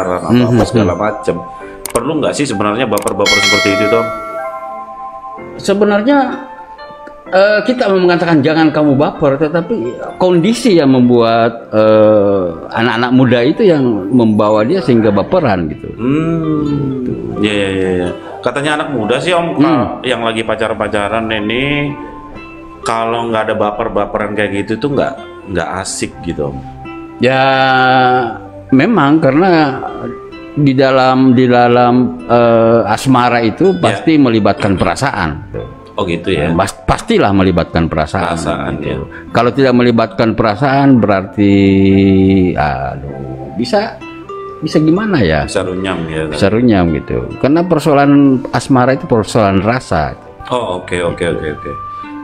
atau apa segala macam. Perlu nggak sih sebenarnya baper-baper seperti itu, Tom? Sebenarnya kita mengatakan jangan kamu baper, tetapi kondisi yang membuat anak-anak muda itu yang membawa dia sehingga baperan gitu. Ya. Katanya anak muda sih Om, yang lagi pacaran ini kalau nggak ada baper-baperan kayak gitu tuh nggak asik gitu Om. Ya memang karena di dalam asmara itu pasti melibatkan perasaan. Oh gitu ya. Pastilah melibatkan perasaan ya. gitu. Kalau tidak melibatkan perasaan berarti bisa gimana ya? Bisa runyam ya. Bisa runyam gitu. Karena persoalan asmara itu persoalan rasa. Oh oke.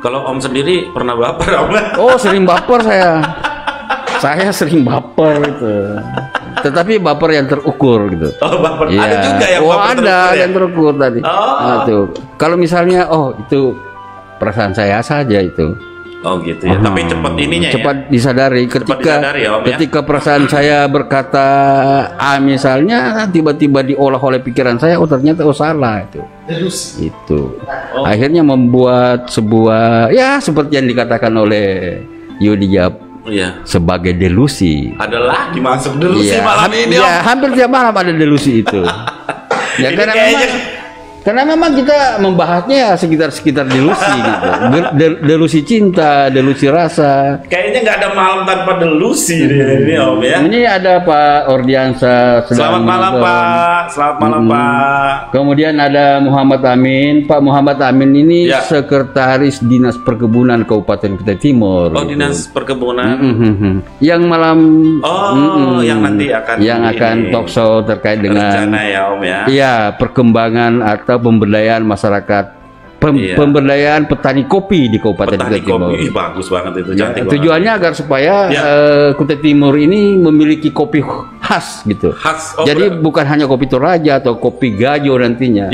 Kalau Om sendiri pernah baper Om? Oh sering baper saya. Saya sering baper itu. Tetapi baper yang terukur gitu. Oh baper. Ya. Ada juga yang baper ada terukur, yang terukur tadi. Nah, tuh. Kalau misalnya itu perasaan saya saja itu. Oh gitu ya. Tapi cepat ininya cepat disadari ketika perasaan saya berkata A misalnya, tiba-tiba diolah oleh pikiran saya, ternyata salah itu. Itu. Akhirnya membuat sebuah seperti yang dikatakan oleh Yudiap. Sebagai delusi. Ada lagi masuk delusi malam ini. Ya, hampir tiap malam ada delusi itu. Ya karena memang kita membahasnya sekitar delusi gitu. Delusi cinta, delusi rasa. Kayaknya nggak ada malam tanpa delusi ini Om ya. Ini ada Pak Ordiansa. Selamat malam Pak. Selamat malam Pak. Kemudian ada Muhammad Amin. Pak Muhammad Amin ini Sekretaris Dinas Perkebunan Kabupaten Kutai Timur. Oh Dinas Perkebunan. Yang malam. Yang nanti akan talkshow terkait dengan rencana ya Om ya. Iya perkembangan atau pemberdayaan masyarakat, pemberdayaan petani kopi di Kabupaten Kutai Timur. Bagus banget itu, cantik tujuannya agar supaya Kutai Timur ini memiliki kopi khas gitu. Jadi bukan hanya kopi Toraja atau kopi Gajo nantinya,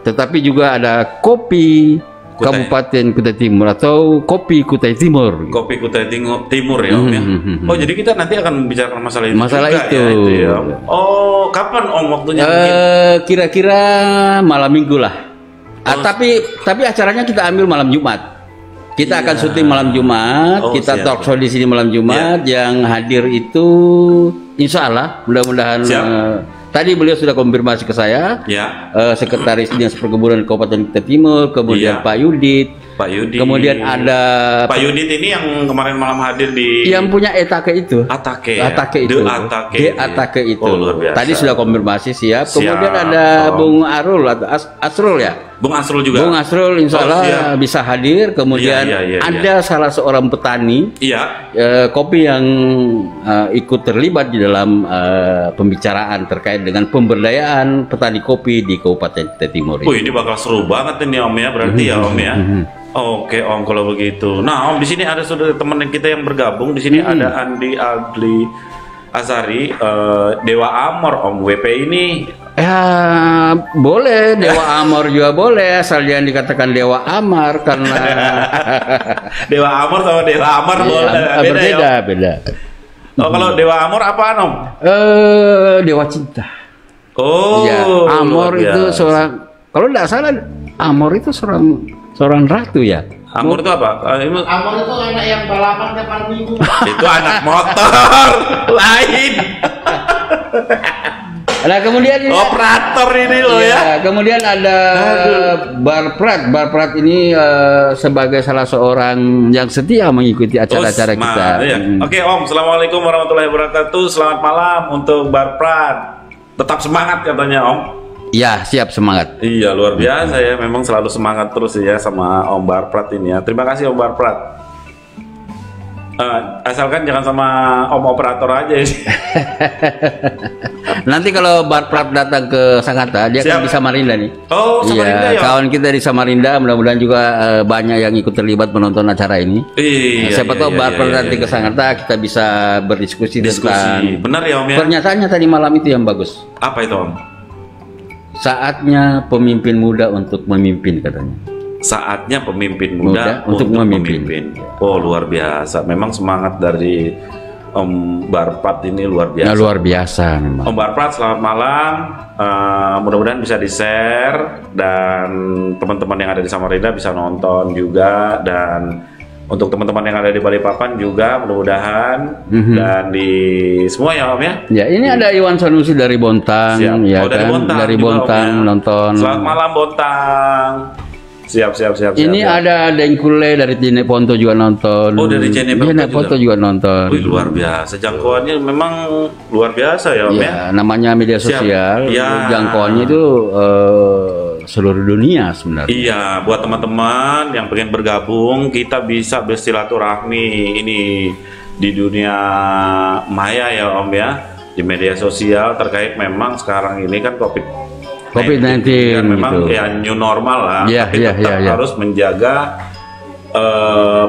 tetapi juga ada kopi Kabupaten Kutai Timur atau kopi Kutai Timur. Kopi Kutai Timur ya Om ya. Oh jadi kita nanti akan membicarakan masalah itu. Masalah juga, itu. Ya. Oh kapan Om waktunya? Kira-kira malam minggu lah. Tapi acaranya kita ambil malam Jumat. Kita akan syuting malam Jumat. Kita talk show di sini malam Jumat. Yang hadir itu Insya Allah mudah-mudahan. Tadi beliau sudah konfirmasi ke saya, Sekretaris Dinas Perkebunan Kabupaten Kutai Timur, kemudian Pak Yudit, kemudian ada Pak Yudit ini yang kemarin malam hadir di yang punya Atake itu. Atake itu. Oh, luar biasa. Tadi sudah konfirmasi siap. Kemudian ada Bung Arul atau Asrul ya. Bung Asrul juga. Bung Asrul Insya Allah bisa hadir. Kemudian ada salah seorang petani kopi yang ikut terlibat di dalam pembicaraan terkait dengan pemberdayaan petani kopi di Kabupaten Kutai Timur. Ini bakal seru banget ini Om ya, berarti ya Om ya. Oke Om kalau begitu. Nah Om di sini ada saudara teman kita yang bergabung di sini ada Andi Agli Azari, Dewa Amor Om WP ini. Ya boleh Dewa Amor juga boleh asal jangan dikatakan Dewa Amar karena Dewa Amor sama Dewa Amar boleh beda. Oh kalau Dewa Amor apaan Om? Dewa cinta. Oh ya, Amor itu seorang, kalau tidak salah Amor itu seorang ratu ya. Amor itu apa? Amor itu anak yang balapan tiap malam minggu. Itu anak motor lain. Nah kemudian operator ini loh ya. Kemudian ada Barprat. Barprat ini sebagai salah seorang yang setia mengikuti acara-acara kita. Oke Om, assalamualaikum warahmatullahi wabarakatuh. Selamat malam untuk Barprat. Tetap semangat katanya Om. Ya siap semangat. Iya luar biasa ya. Memang selalu semangat terus ya sama Om Barprat ini ya. Terima kasih Om Barprat. Asalkan jangan sama Om operator aja ya. Nanti kalau Barprat datang ke Sangatta, dia kan di Samarinda nih. Oh, Samarinda ya. Kawan kita di Samarinda, mudah-mudahan juga banyak yang ikut terlibat menonton acara ini. Siapa tahu Barprat nanti ke Sangatta, kita bisa berdiskusi tentang. Benar ya Om ya. Pernyataannya tadi malam itu yang bagus. Apa itu Om? Saatnya pemimpin muda untuk memimpin katanya. Saatnya pemimpin muda untuk memimpin. Oh luar biasa. Memang semangat dari Om Barpat ini luar biasa. Nah, luar biasa memang. Om Barpat, selamat malam. Mudah-mudahan bisa di-share dan teman-teman yang ada di Samarinda bisa nonton juga, dan untuk teman-teman yang ada di Balikpapan juga mudah-mudahan dan di semua ya Om ya. Ya, ini ada Iwan Sanusi dari Bontang. Siap. Ya dari kan? Bontang. Dari juga, Bontang Om, ya. nonton. Selamat malam Bontang. Siap. Ini ada Dengkule dari Cineponto juga nonton. Oh, dari Cineponto juga nonton. Wih, luar biasa. Jangkauannya memang luar biasa ya Om ya. Namanya media sosial. Ya. Jangkauannya itu seluruh dunia sebenarnya. Iya, buat teman-teman yang pengen bergabung, kita bisa bersilaturahmi ini di dunia maya ya Om ya, di media sosial terkait memang sekarang ini kan COVID-19 kan memang gitu. ya new normal lah, Ya, tapi tetap ya. harus menjaga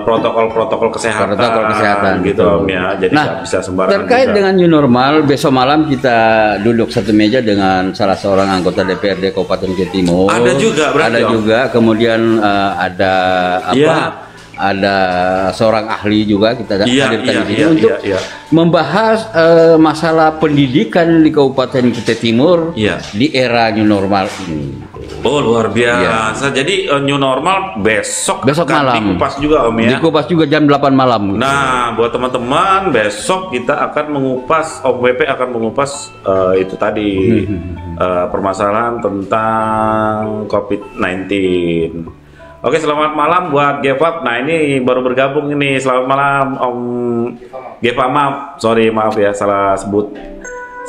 protokol kesehatan, gitu betul. Om ya. Jadi nggak bisa sembarangan. Terkait juga. dengan new normal, besok malam kita duduk satu meja dengan salah seorang anggota DPRD Kabupaten Jawa Timur. Ada juga berarti, Ada Om? juga, kemudian ada apa? Iya. Ada seorang ahli juga kita hadirkan di sini untuk iya. membahas masalah pendidikan di Kabupaten Kutai Timur Iya. di era new normal ini. Oh, luar biasa. Jadi new normal besok akan malam dikupas juga Om ya. Dikupas juga jam 8 malam. Nah, buat teman-teman, besok kita akan mengupas, Om WP akan mengupas itu tadi permasalahan tentang COVID-19. Oke, selamat malam buat Gevap. Nah, ini baru bergabung ini. Selamat malam Om Gevap. Maaf ya, salah sebut.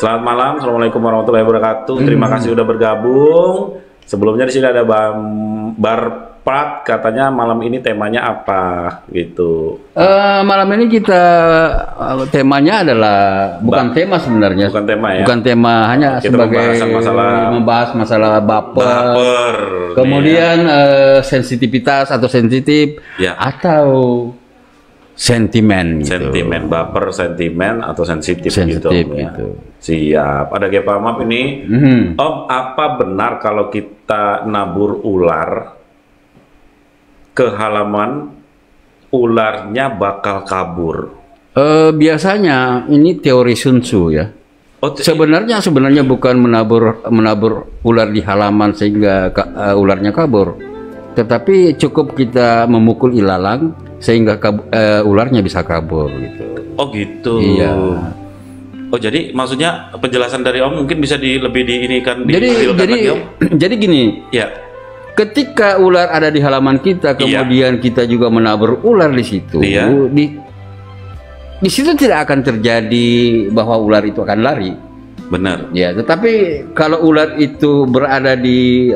Selamat malam, assalamualaikum warahmatullahi wabarakatuh. Terima kasih udah bergabung. Sebelumnya di sini ada Bang Barpat, katanya malam ini temanya apa gitu. Malam ini kita temanya adalah bukan tema sebenarnya. Bukan tema ya. Bukan tema, hanya Kita sebagai membahas masalah baper. Kemudian sensitivitas atau sensitif Ya. atau sentimen gitu. Sentimen, baper, sentimen atau sensitif gitu. Sensitif Om, ya. gitu. Siap. Ada Gepamap ini. Om, apa benar kalau kita nabur ular ke halaman, ularnya bakal kabur? Biasanya ini teori Sun Tzu ya. Oh, Sebenarnya bukan menabur ular di halaman sehingga ularnya kabur, tetapi cukup kita memukul ilalang sehingga ularnya bisa kabur gitu. Oh gitu. Iya. Oh, jadi maksudnya penjelasan dari Om mungkin bisa lebih diinikan detailkan lagi, Om? Jadi gini, Ya. ketika ular ada di halaman kita, kemudian kita juga menabur ular di situ, Iya. di situ tidak akan terjadi bahwa ular itu akan lari. Benar. Ya, tetapi kalau ular itu berada di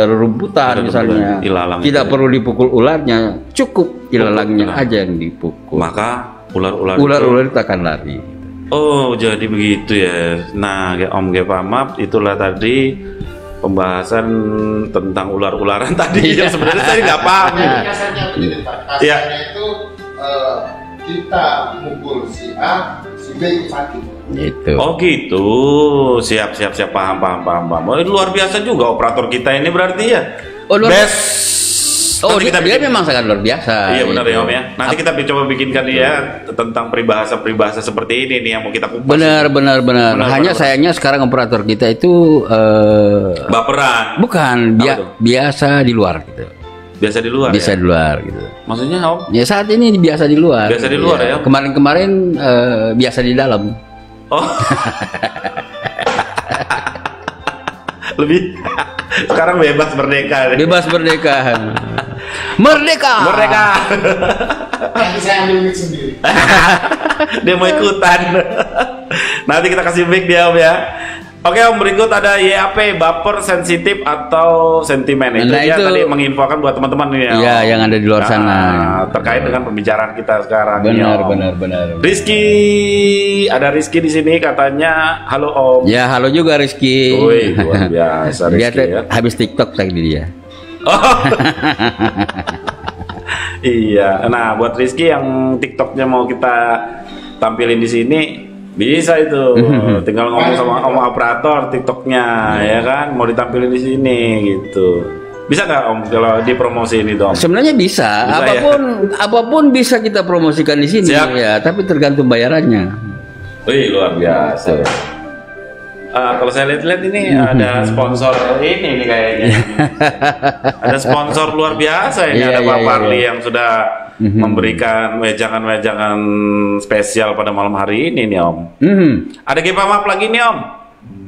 rumputan misalnya, ilalang tidak itu, perlu dipukul ularnya, cukup ilalangnya aja yang dipukul. Maka ular-ular Ular-ular itu akan lari. Oh, jadi begitu ya. Nah, Om Gepamap, itulah tadi pembahasan tentang ular-ularan tadi yang sebenarnya saya nggak paham. Kasarnya begini Pak. Iya. Kasarnya itu kita mukul si A, si B ikut sakit. Gitu. Oh gitu, siap paham. Oh, luar biasa juga operator kita ini berarti ya. Oh, Best. Oh, Nanti dia memang sangat luar biasa. Iya benar gitu. ya Om ya. Nanti kita coba bikinkan dia tentang peribahasa seperti ini nih yang mau kita kupas. Benar. Hanya sayangnya sekarang operator kita itu Baperan. bukan biasa di luar gitu. Biasa di luar. Bisa Ya? di luar gitu. Maksudnya Om? Ya saat ini biasa di luar. Biasa di luar ya? Kemarin biasa di dalam. Oh. Lebih. Sekarang bebas merdeka. Bebas merdeka. Merdeka. Nanti saya ambil mic sendiri. Dia mau ikutan. Nanti kita kasih mic dia Om ya. Oke Om, berikut ada YAP, baper, sensitif atau sentimen. Itu Nah, dia itu tadi menginfokan buat teman-teman nih ya. Iya, Om. yang ada di luar sana. Terkait dengan pembicaraan kita sekarang. nih, Om. Benar. Rizky, ada Rizky di sini katanya. Halo Om. Ya, halo juga Rizky. Wih, luar biasa Dia Rizky ya. habis TikTok tadi dia. Oh. Iya. Nah, buat Rizky yang TikToknya mau kita tampilin di sini, bisa itu. Tinggal ngomong sama operator TikToknya, ya kan? Mau ditampilin di sini gitu. Bisa nggak Om kalau dipromosi ini Om? Sebenarnya bisa, apapun bisa kita promosikan di sini. Siap. Ya, tapi tergantung bayarannya. Wih, luar biasa. Kalau saya lihat-lihat ini ada sponsor ini nih kayaknya. Ada sponsor luar biasa ini, ada Pak Parli yang sudah memberikan wejangan-wejangan spesial pada malam hari ini nih Om. Ada Gepamap lagi nih Om.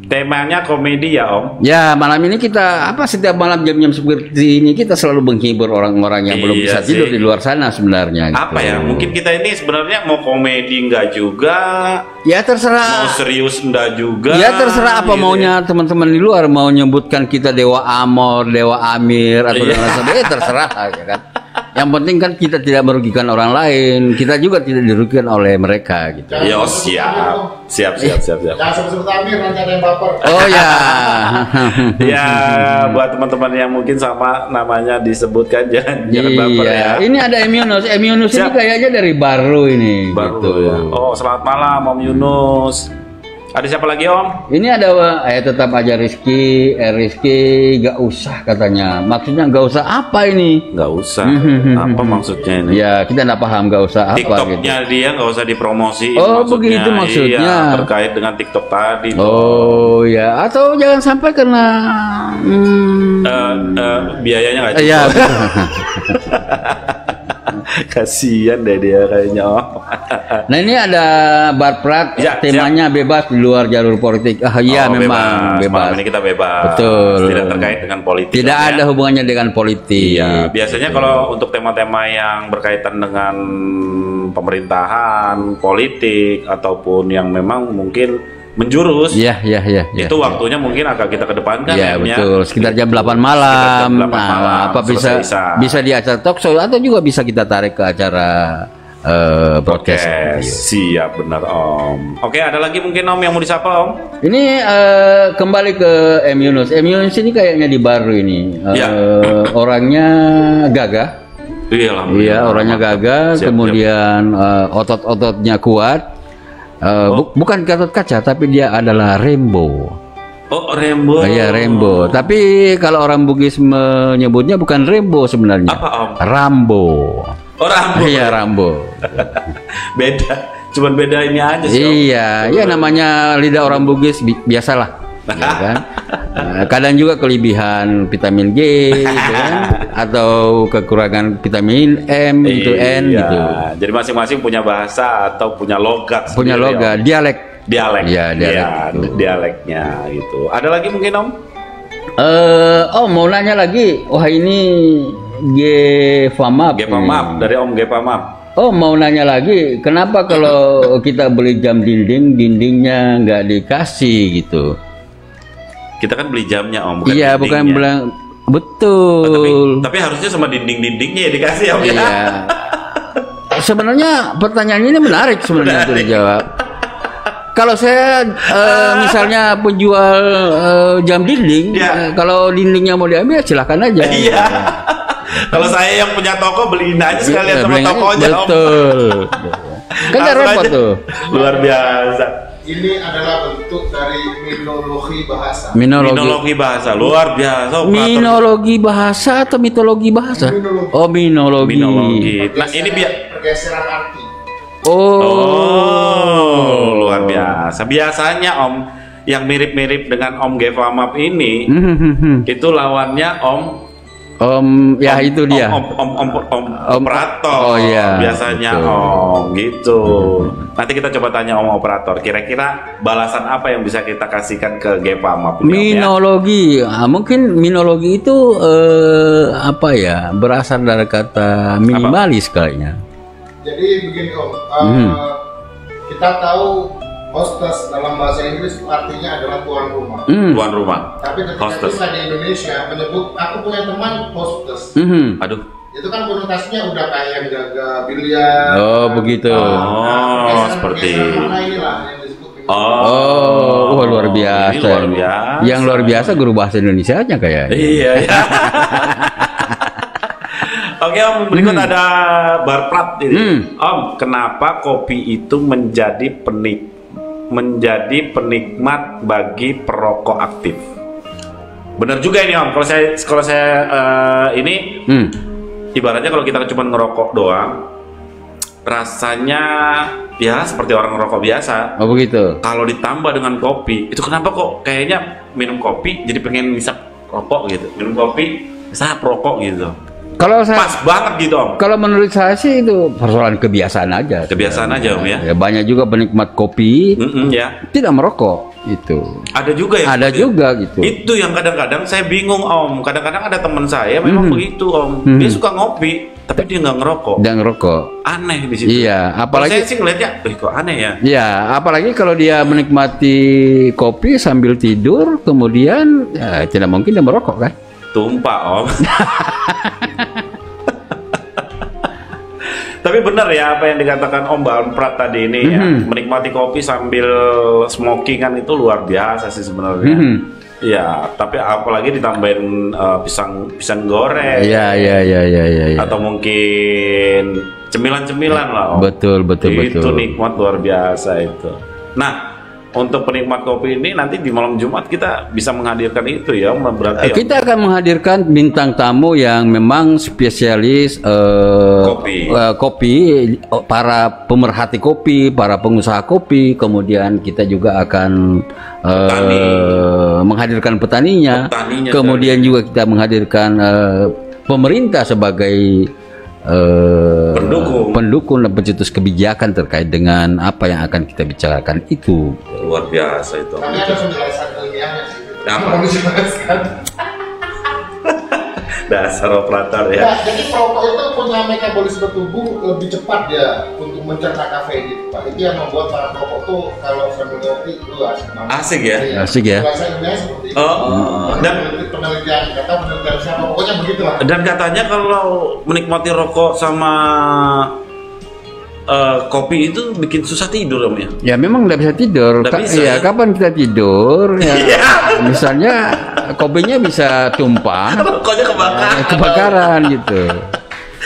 Temanya komedi ya Om. Ya, malam ini kita setiap malam jam-jam seperti ini kita selalu menghibur orang-orang yang belum bisa tidur di luar sana sebenarnya. Apa gitu. ya? Mungkin kita ini sebenarnya mau komedi enggak juga. Ya terserah. Mau serius enggak juga. Ya terserah apa maunya teman-teman di luar, mau nyebutkan kita Dewa Amor, Dewa Amir atau dan lain sebagainya, terserah ya kan. Yang penting kan kita tidak merugikan orang lain, kita juga tidak dirugikan oleh mereka gitu. Yo, siap. Jangan sebut-sebut Amir, nanti ada yang baper. Oh ya. Ya, buat teman-teman yang mungkin sama namanya disebutkan jangan baper ya. Ini ada Em Yunus. Em Yunus ini kayaknya dari baru ini. Baru gitu. ya. Oh, selamat malam Om Yunus. Ada siapa lagi Om? Ini ada tetap aja Rizky gak usah katanya. Maksudnya gak usah apa ini? Gak usah. Apa maksudnya ini? Ya kita nggak paham gak usah apa TikToknya gitu. dia nggak usah dipromosi. Oh begitu maksudnya. Iya, terkait dengan TikTok tadi. Oh ya, atau jangan sampai kena biayanya nggak cukup. Iya. Kasihan deh dia kayaknya Om. Nah ini ada Barprat, Ya, temanya bebas di luar jalur politik. Iya memang bebas. Malam ini kita bebas. Betul. Tidak terkait dengan politik. Tidak ada hubungannya dengan politik. Iya, biasanya kalau untuk tema-tema yang berkaitan dengan pemerintahan, politik ataupun yang memang mungkin menjurus. Iya. Itu waktunya mungkin agak kita kedepankan. Iya Em, betul. Sekitar jam 8 malam. Sekitar jam 8 malam. Apa bisa di acara talk show atau juga bisa kita tarik ke acara broadcast. Siap benar Om. Oke, ada lagi mungkin Om yang mau disapa Om? Ini kembali ke Em Yunus. Em Yunus ini kayaknya di baru ini. Orangnya gagah. Iya, orangnya gagah. Kemudian otot-ototnya kuat. Bukan Gatot Kaca, tapi dia adalah Rembo. Oh, Rembo. Iya, Rembo. Tapi kalau orang Bugis menyebutnya bukan Rembo sebenarnya. Apa Om? Rambo. Oh, Rambo. Iya, Rambo. Beda. Cuman beda ini aja sih Om. Iya, namanya lidah orang Bugis biasalah. Ya kan? Kadang juga kelebihan vitamin G gitu kan, atau kekurangan vitamin M gitu N gitu. Jadi masing-masing punya bahasa atau punya logat. Punya logat, dialek. Iya, gitu. dialeknya gitu. Ada lagi mungkin Om? Mau nanya lagi. Wah ini Gepamap. Gepamap dari Om Gepamap. Oh mau nanya lagi, kenapa kalau kita beli jam dindingnya nggak dikasih gitu? Kita kan beli jamnya Om, bukan iya, bukan dindingnya. bilang betul. Tapi harusnya sama dinding-dindingnya ya dikasih Om. Iya. Sebenarnya pertanyaan ini menarik sebenarnya untuk dijawab. Kalau saya misalnya penjual jam dinding, kalau dindingnya mau diambil silahkan aja. Iya. Kalau saya yang punya toko beliin aja sekalian sama tokonya Om. Betul. Kan gak repot tuh. Luar biasa. Ini adalah bentuk dari minologi bahasa. Minologi bahasa luar biasa. Minologi bahasa atau mitologi bahasa? Minologi. Oh minologi. Nah ini pergeseran arti. Oh, luar biasa. Biasanya Om yang mirip-mirip dengan Om Gepamap ini itu lawannya ya itu dia. Om operator. Oh iya. Biasanya betul. Om gitu. Nanti kita coba tanya Om operator. Kira-kira balasan apa yang bisa kita kasihkan ke Gepamap? Minologi. Mungkin minologi itu apa ya? Berasal dari kata minimalis kayaknya. Jadi begini Om. Kita tahu hostess dalam bahasa Inggris artinya adalah tuan rumah. Tuan rumah. Tapi ketika kita di Indonesia menyebut aku punya teman hostess. Aduh. Itu kan konotasinya udah kayak yang jaga biliar. Oh begitu. Seperti. Inilah yang disebut. Luar biasa. Luar biasa. Yang luar biasa guru bahasa Indonesianya kayaknya. Iya. Oke Om, berikut ada Barprat ini. Om, kenapa kopi itu menjadi penikmat bagi perokok aktif? Bener juga ini Om. Kalau saya ini ibaratnya kalau kita cuma ngerokok doang, rasanya ya seperti orang ngerokok biasa. Oh begitu. Kalau ditambah dengan kopi, itu kenapa kok kayaknya minum kopi jadi pengen ngisap rokok gitu. Minum kopi, ngisap rokok gitu. Kalau saya, Pas banget gitu Om. kalau menurut saya sih itu persoalan kebiasaan aja. Kebiasaan aja Om ya. Ya, banyak juga penikmat kopi Ya. tidak merokok itu. Ada juga ya. Ada juga gitu. Itu yang kadang-kadang saya bingung Om. Kadang-kadang ada teman saya memang begitu Om. Dia suka ngopi, tapi dia nggak ngerokok. Dan ngerokok. Aneh di situ. Iya, Kalau apalagi saya sih ngeliatnya, kok aneh ya. ya, apalagi kalau dia menikmati kopi sambil tidur, kemudian ya, tidak mungkin dia merokok kan? Tumpah Om. Tapi benar ya apa yang dikatakan Om Bamprat tadi ini ya, menikmati kopi sambil smoking kan itu luar biasa sih sebenarnya. Ya, tapi apalagi ditambahin pisang goreng. Iya. Atau mungkin cemilan-cemilan lah Om. Betul. Itu nikmat luar biasa itu. Nah, untuk penikmat kopi ini nanti di malam Jumat kita bisa menghadirkan itu ya Om, berarti ya. Kita akan menghadirkan bintang tamu yang memang spesialis kopi, para pemerhati kopi, para pengusaha kopi, kemudian kita juga akan menghadirkan petaninya, kemudian juga kita menghadirkan pemerintah sebagai pendukung dan pencetus kebijakan terkait dengan apa yang akan kita bicarakan itu. Luar biasa itu. Tapi ada penjelasan ilmiahnya sih. Apa? Mau dijelaskan. Dasar operator ya. Nah, jadi perokok itu punya metabolisme tubuh lebih cepat ya untuk mencerna kafein gitu Pak. Itu yang membuat para perokok tuh kalau sambil ngopi itu asik banget. Asik ya? Asik ya. Penjelasan ilmiahnya seperti itu. Dan penelitian siapa pokoknya begitulah. Dan katanya kalau menikmati rokok sama kopi itu bikin susah tidur Om ya? Ya memang nggak bisa tidur. Nggak bisa, ya, ya? kapan kita tidur? Ya, Iya. misalnya kopinya bisa tumpah, Rokoknya kebakaran. kebakaran gitu.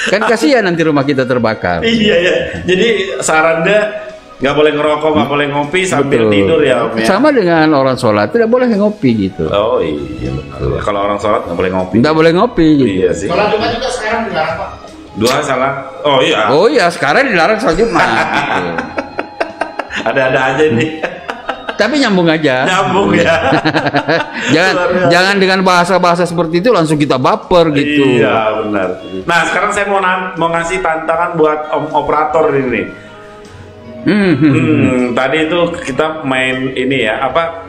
Kan kasihan nanti rumah kita terbakar. Iya ya. Jadi sarannya nggak boleh ngerokok, nggak boleh ngopi sambil Betul. tidur ya Om ya? Sama dengan orang sholat tidak boleh ngopi gitu. Oh iya betul. Kalau orang sholat nggak boleh ngopi. Nggak boleh ngopi gitu. Iya sih. Sholat Jumat juga sekarang dilarang Pak. Dua salah. Oh iya. Oh iya, sekarang dilarang sholat Jumat. Gitu. Ada-ada aja nih. Tapi nyambung aja. Nyambung ya. jangan dengan bahasa-bahasa seperti itu langsung kita baper gitu. Iya benar. Nah sekarang saya mau ngasih tantangan buat Om operator ini. Tadi itu kita main ini ya apa?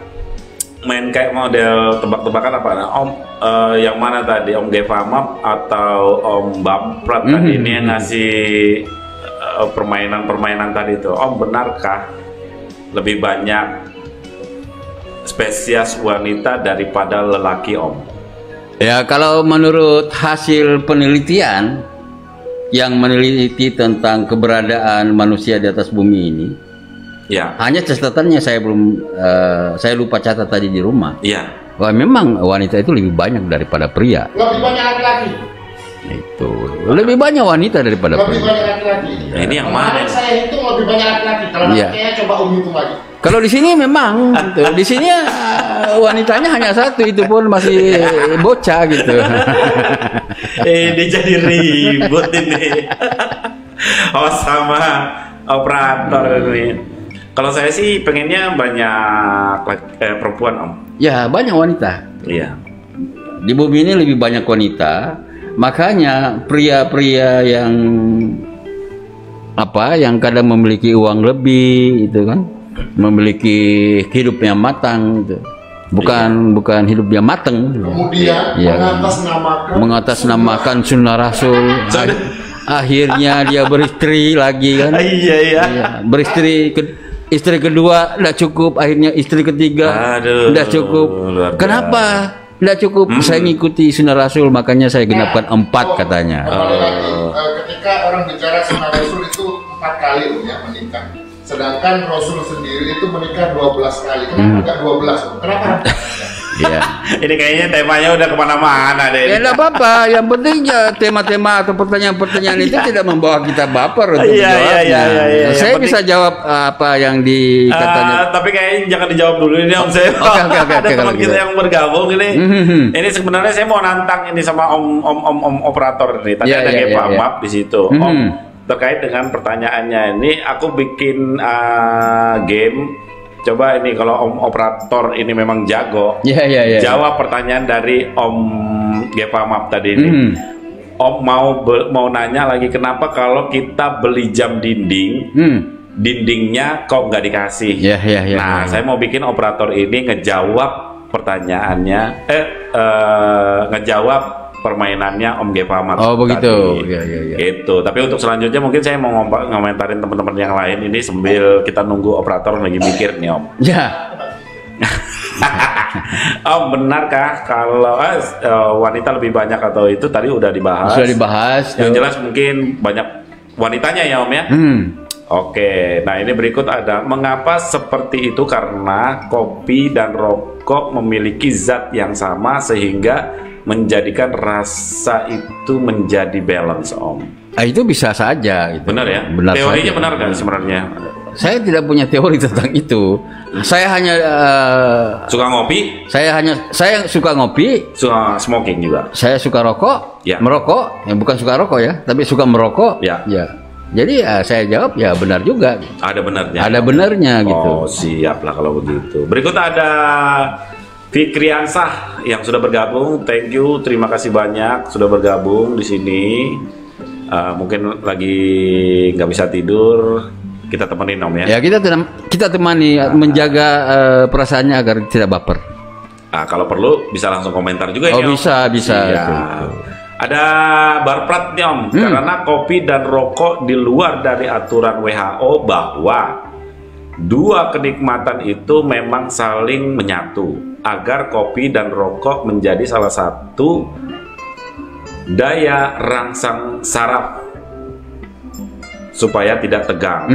Main kayak model tebak-tebakan apa? Nah, Om yang mana tadi? Om Gevamap atau Om Bamprat tadi ini yang ngasih permainan-permainan tadi itu. Om benarkah lebih banyak spesies wanita daripada lelaki Om? Ya kalau menurut hasil penelitian yang meneliti tentang keberadaan manusia di atas bumi ini, Ya. hanya catatannya saya belum saya lupa catat tadi di rumah. Iya. Wah memang wanita itu lebih banyak daripada pria. Lebih banyak laki-laki. Itu lebih banyak wanita daripada Lebih pria. banyak laki-laki. Nah, ini yang Kemarin mana? saya hitung lebih banyak laki-laki. Kalau Iya. kayaknya coba hitung lagi. Kalau di sini memang, gitu. Di sini wanitanya hanya satu, itu pun masih bocah gitu. Ini jadi ribut ini. Oh sama operator ini. Kalau saya sih pengennya banyak perempuan Om. Ya banyak wanita. Iya. Di bumi ini lebih banyak wanita, makanya pria-pria yang kadang memiliki uang lebih, itu kan, memiliki hidup yang matang, gitu. bukan hidup yang mateng. Kemudian Iya. mengatasnamakan sunnah Rasul. Akhirnya dia beristri lagi kan. Iya. Iya, istri kedua tidak cukup, akhirnya istri ketiga Aduh, tidak cukup. luar biasa. Kenapa tidak cukup? Saya ngikuti sunnah Rasul, makanya saya genapkan 4 katanya. Kembali lagi, ketika orang bicara sunnah Rasul itu 4 kali loh ya menikah. Sedangkan Rasul sendiri itu menikah 12 kali. Kenapa enggak 12? Kenapa? Iya. Ini kayaknya temanya udah kemana-mana deh. Ya enggak apa-apa, yang penting ya tema-tema atau pertanyaan-pertanyaan itu tidak membawa kita baper untuk menjawabnya. Iya. Saya Yang bisa jawab apa yang dikatanya. Tapi kayaknya jangan dijawab dulu ini Om saya. Oke, Ada kalau teman kita gitu. yang bergabung ini. Ini sebenarnya saya mau nantang ini sama om operator ini. Tadi Iya, ada iya, Gepa iya. Map di situ. Om, terkait dengan pertanyaannya ini aku bikin game. Coba ini kalau Om operator ini memang jago. Iya. Jawab pertanyaan dari Om Gepa Map tadi ini. Om mau nanya lagi kenapa kalau kita beli jam dinding, dindingnya kok nggak dikasih? Iya. Nah, saya mau bikin operator ini ngejawab pertanyaannya, ngejawab permainannya Om Gepa Map. Oh begitu. tadi. Iya. Gitu. Tapi untuk selanjutnya mungkin saya mau ngomentarin teman-teman yang lain ini sambil kita nunggu operator lagi mikir nih Om. Ya. Om, benarkah kalau wanita lebih banyak atau itu tadi udah dibahas? Sudah dibahas. Yang jelas mungkin banyak wanitanya ya Om ya. Oke, nah ini berikut ada mengapa seperti itu karena kopi dan rokok memiliki zat yang sama sehingga menjadikan rasa itu menjadi balance Om. Itu bisa saja. Gitu. Benar ya? Benar Teorinya saja. benar kan sebenarnya? Saya tidak punya teori tentang itu. Saya hanya Suka ngopi, saya suka ngopi. suka smoking juga. Saya suka rokok, Ya. merokok. Bukan suka rokok ya, tapi suka merokok. Ya. Jadi saya jawab ya benar juga. Ada benarnya. Ada benarnya gitu. Oh siap lah kalau begitu. Berikut ada Fikriansah yang sudah bergabung. Thank you, terima kasih banyak sudah bergabung di sini. Mungkin lagi nggak bisa tidur, kita temenin Om ya. Ya kita temani menjaga perasaannya agar tidak baper. Kalau perlu bisa langsung komentar juga Oh ini Om. bisa. Siap. Ada Barprat nih Om, karena kopi dan rokok di luar dari aturan WHO bahwa dua kenikmatan itu memang saling menyatu agar kopi dan rokok menjadi salah satu daya rangsang saraf supaya tidak tegang.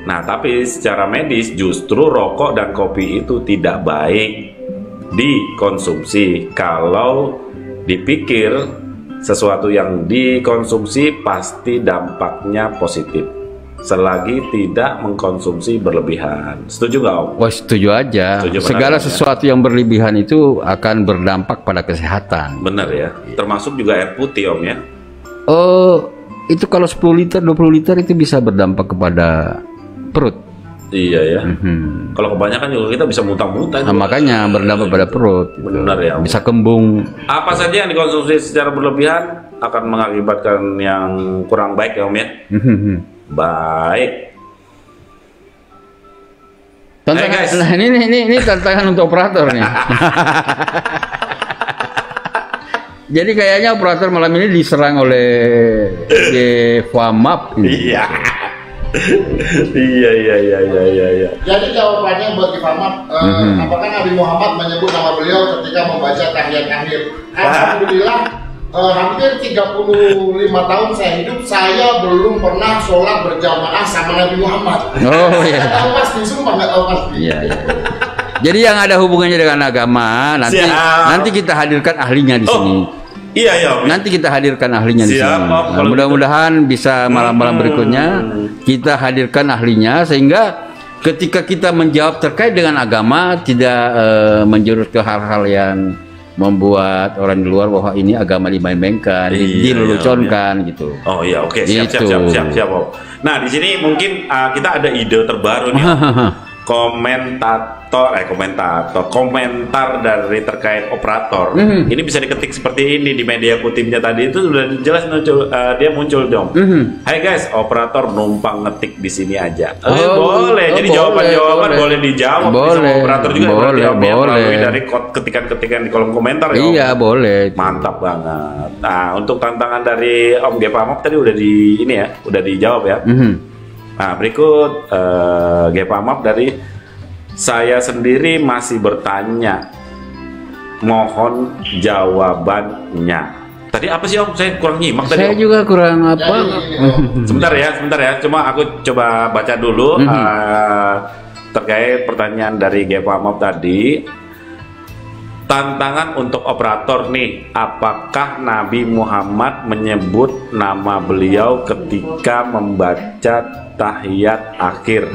Nah, tapi secara medis justru rokok dan kopi itu tidak baik dikonsumsi. Kalau dipikir sesuatu yang dikonsumsi pasti dampaknya positif selagi tidak mengkonsumsi berlebihan. Setuju nggak Om? Wah setuju aja. Setuju, benar, Segala ya? sesuatu yang berlebihan itu akan berdampak pada kesehatan. Benar ya. Termasuk juga air putih Om ya. Oh itu kalau 10 liter 20 liter itu bisa berdampak kepada perut. Iya ya. Kalau kebanyakan juga kita bisa muntah-muntah. Nah, juga. makanya berdampak pada perut. Gitu. Benar ya Om. Bisa kembung. Apa saja yang dikonsumsi secara berlebihan akan mengakibatkan yang kurang baik ya Om ya. Baik. Tantangan, guys. nah ini tantangan untuk operator nih. Jadi kayaknya operator malam ini diserang oleh Gepa Map. Iya. Iya. Jadi jawabannya buat Gepa Map, apakah Nabi Muhammad menyebut nama beliau ketika membaca tahiyat akhir? Alhamdulillah, hampir 35 tahun saya hidup, saya belum pernah sholat berjamaah sama Nabi Muhammad. Oh iya. Nggak tahu pasti, sumpah nggak tahu pasti. Iya. Jadi yang ada hubungannya dengan agama nanti kita hadirkan ahlinya di sini. Iya. Nanti kita hadirkan ahlinya di Siap, sini. Om, Nah, mudah-mudahan bisa malam-malam berikutnya kita hadirkan ahlinya sehingga ketika kita menjawab terkait dengan agama tidak menjurus ke hal-hal yang membuat orang di luar bahwa ini agama dimain-mainkan, dileluconkan gitu. Oh iya, oke, siap Gitu. Om. Nah, di sini mungkin kita ada ide terbaru nih. Om. Komentar dari terkait operator. Ini bisa diketik seperti ini di media kutipnya tadi itu sudah jelas muncul, dia muncul dong. Hai guys, operator numpang ngetik di sini aja. Boleh. Jadi jawaban-jawaban boleh dijawab sama operator juga berarti Om ya, melalui dari ketikan-ketikan di kolom komentar ya Om. Iya, boleh. Mantap banget. Nah, untuk tantangan dari Om Gepa Map tadi udah udah dijawab ya. Nah, berikut Gepa Map dari saya sendiri masih bertanya. Mohon jawabannya. Tadi apa sih Om? Saya kurang nyimak tadi. Saya Om. juga kurang apa. Sebentar ya. Cuma aku coba baca dulu terkait pertanyaan dari Gepa Map tadi. Tantangan untuk operator nih, apakah Nabi Muhammad menyebut nama beliau ketika membaca tahiyat akhir?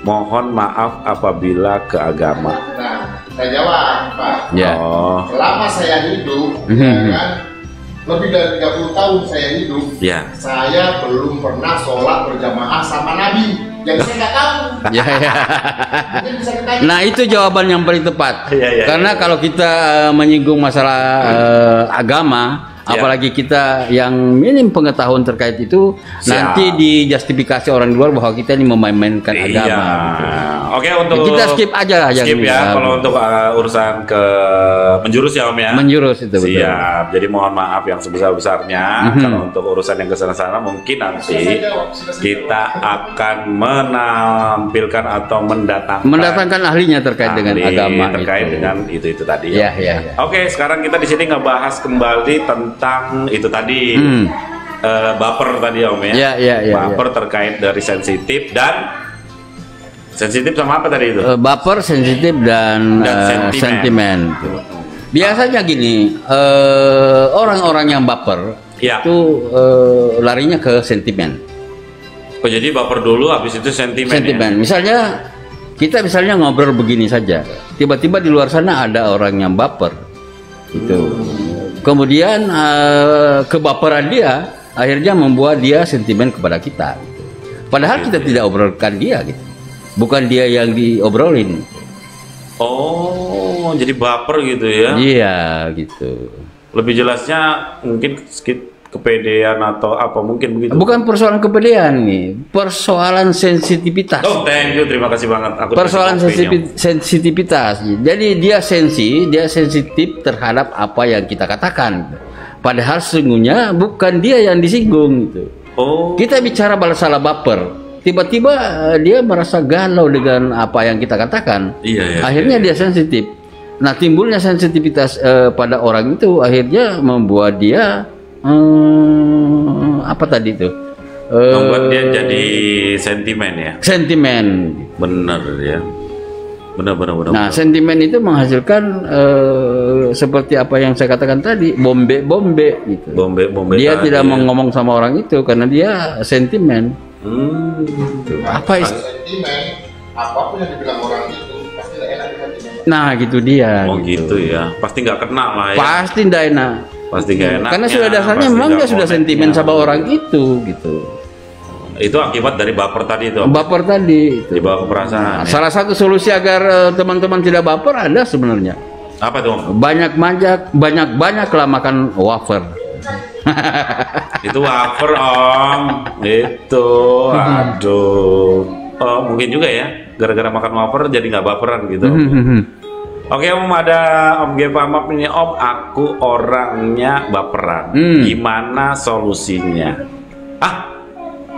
Mohon maaf apabila ke agama. Nah, saya jawab, Pak. Ya. Selama saya hidup, ya kan, lebih dari 30 tahun saya hidup, Ya. saya belum pernah sholat berjamaah sama Nabi. Jadi saya nggak tahu. Ya, ya. Mungkin bisa ditanya. Nah, itu jawaban yang paling tepat. Iya, iya, Karena kalau kita menyinggung masalah agama, apalagi kita yang minim pengetahuan terkait itu, Siap. nanti dijustifikasi orang luar bahwa kita ini memainkan agama. Iya. Oke, untuk Kita skip aja yang skip ini. ya kalau untuk urusan ke menjurus ya Om ya. Menjurus itu betul. Siap. Jadi mohon maaf yang sebesar-besarnya kalau untuk urusan yang ke sana-sana mungkin nanti kita akan menampilkan atau Mendatangkan ahlinya terkait dengan ahli agama terkait itu. dengan itu tadi Ya, ya, ya. Oke, sekarang kita di sini ngebahas kembali tentang itu tadi. Baper tadi Om ya. Ya, ya, ya, Baper terkait dari sensitif dan sensitif sama apa tadi itu? Baper, sensitif dan sentimen. Biasanya gini, orang-orang yang baper Ya. itu larinya ke sentimen. Oh, jadi baper dulu, habis itu sentimen. Sentimen. Misalnya kita ngobrol begini saja, tiba-tiba di luar sana ada orang yang baper, gitu. Kemudian kebaperan dia akhirnya membuat dia sentimen kepada kita. Gitu. Padahal kita tidak obrolkan dia, gitu. Bukan dia yang diobrolin. Oh, jadi baper gitu ya? Iya, gitu. Lebih jelasnya mungkin kepedean atau apa mungkin begitu? Bukan persoalan kepedean nih, persoalan sensitivitas. Oh, thank you, terima kasih banget. Aku Persoalan dikasih sensitivitas. Jadi dia sensitif terhadap apa yang kita katakan. Padahal sesungguhnya bukan dia yang disinggung gitu. Oh, Kita bicara masalah baper. Tiba-tiba dia merasa galau dengan apa yang kita katakan. Iya, Akhirnya dia sensitif. Nah, timbulnya sensitivitas pada orang itu akhirnya membuat dia apa tadi itu? membuat dia jadi sentimen ya? Sentimen. Bener ya. Bener. Nah, sentimen itu menghasilkan seperti apa yang saya katakan tadi, bombe gitu. Bombe Dia tadi tidak ya. mau ngomong sama orang itu karena dia sentimen. Apa sentimen, apapun yang dibilang orang itu pasti tidak enak di hatinya. Nah, gitu dia. Oh gitu ya. Pasti nggak kena lah ya. Pasti tidak enak. Pasti nggak enak. Karena sudah dasarnya memang dia sudah sentimen sama orang itu, gitu. Itu akibat dari baper tadi itu. Baper tadi. Itu. Dibawa ke perasaan. Ya? Salah satu solusi agar teman-teman tidak baper ada sebenarnya. Apa tuh? Banyak lah makan wafer. Itu wafer Om. Itu. Aduh. Oh mungkin juga ya. Gara-gara makan wafer jadi nggak baperan gitu. Oke Om, ada Om Gevamap ini Om. Aku orangnya baperan. Gimana solusinya?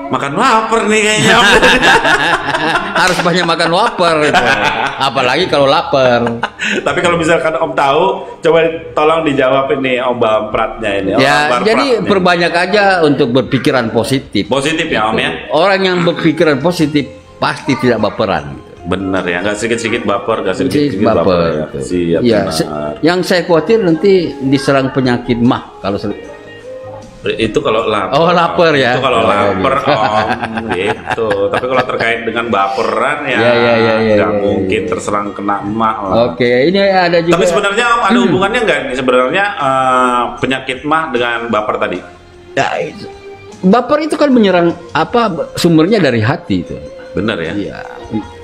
Makan wafer nih kayaknya Om. Harus banyak makan wafer itu. Apalagi kalau lapar. Tapi kalau misalkan Om tahu, coba tolong dijawab ini Om Bampratnya ini. Ya, Bamprat jadi nih. perbanyak aja untuk berpikiran positif. Positif ya Om ya. Orang yang berpikiran positif pasti tidak baperan. Bener ya, nggak sedikit-sedikit baper, nggak sedikit-sedikit Baper. baper ya. Siap, Ya, benar. yang saya khawatir nanti diserang penyakit mah kalau Itu kalau lapar. Oh, lapar ya. Itu kalau Oh, lapar gitu. Om, gitu. Tapi kalau terkait dengan baperan ya, Ya, nggak mungkin terserang kena emak lah. Oke, ini ada juga. Tapi sebenarnya Om ada hubungannya nggak nih sebenarnya penyakit mah dengan baper tadi? Ya, baper itu kan menyerang apa sumbernya dari hati itu. Bener ya? Iya,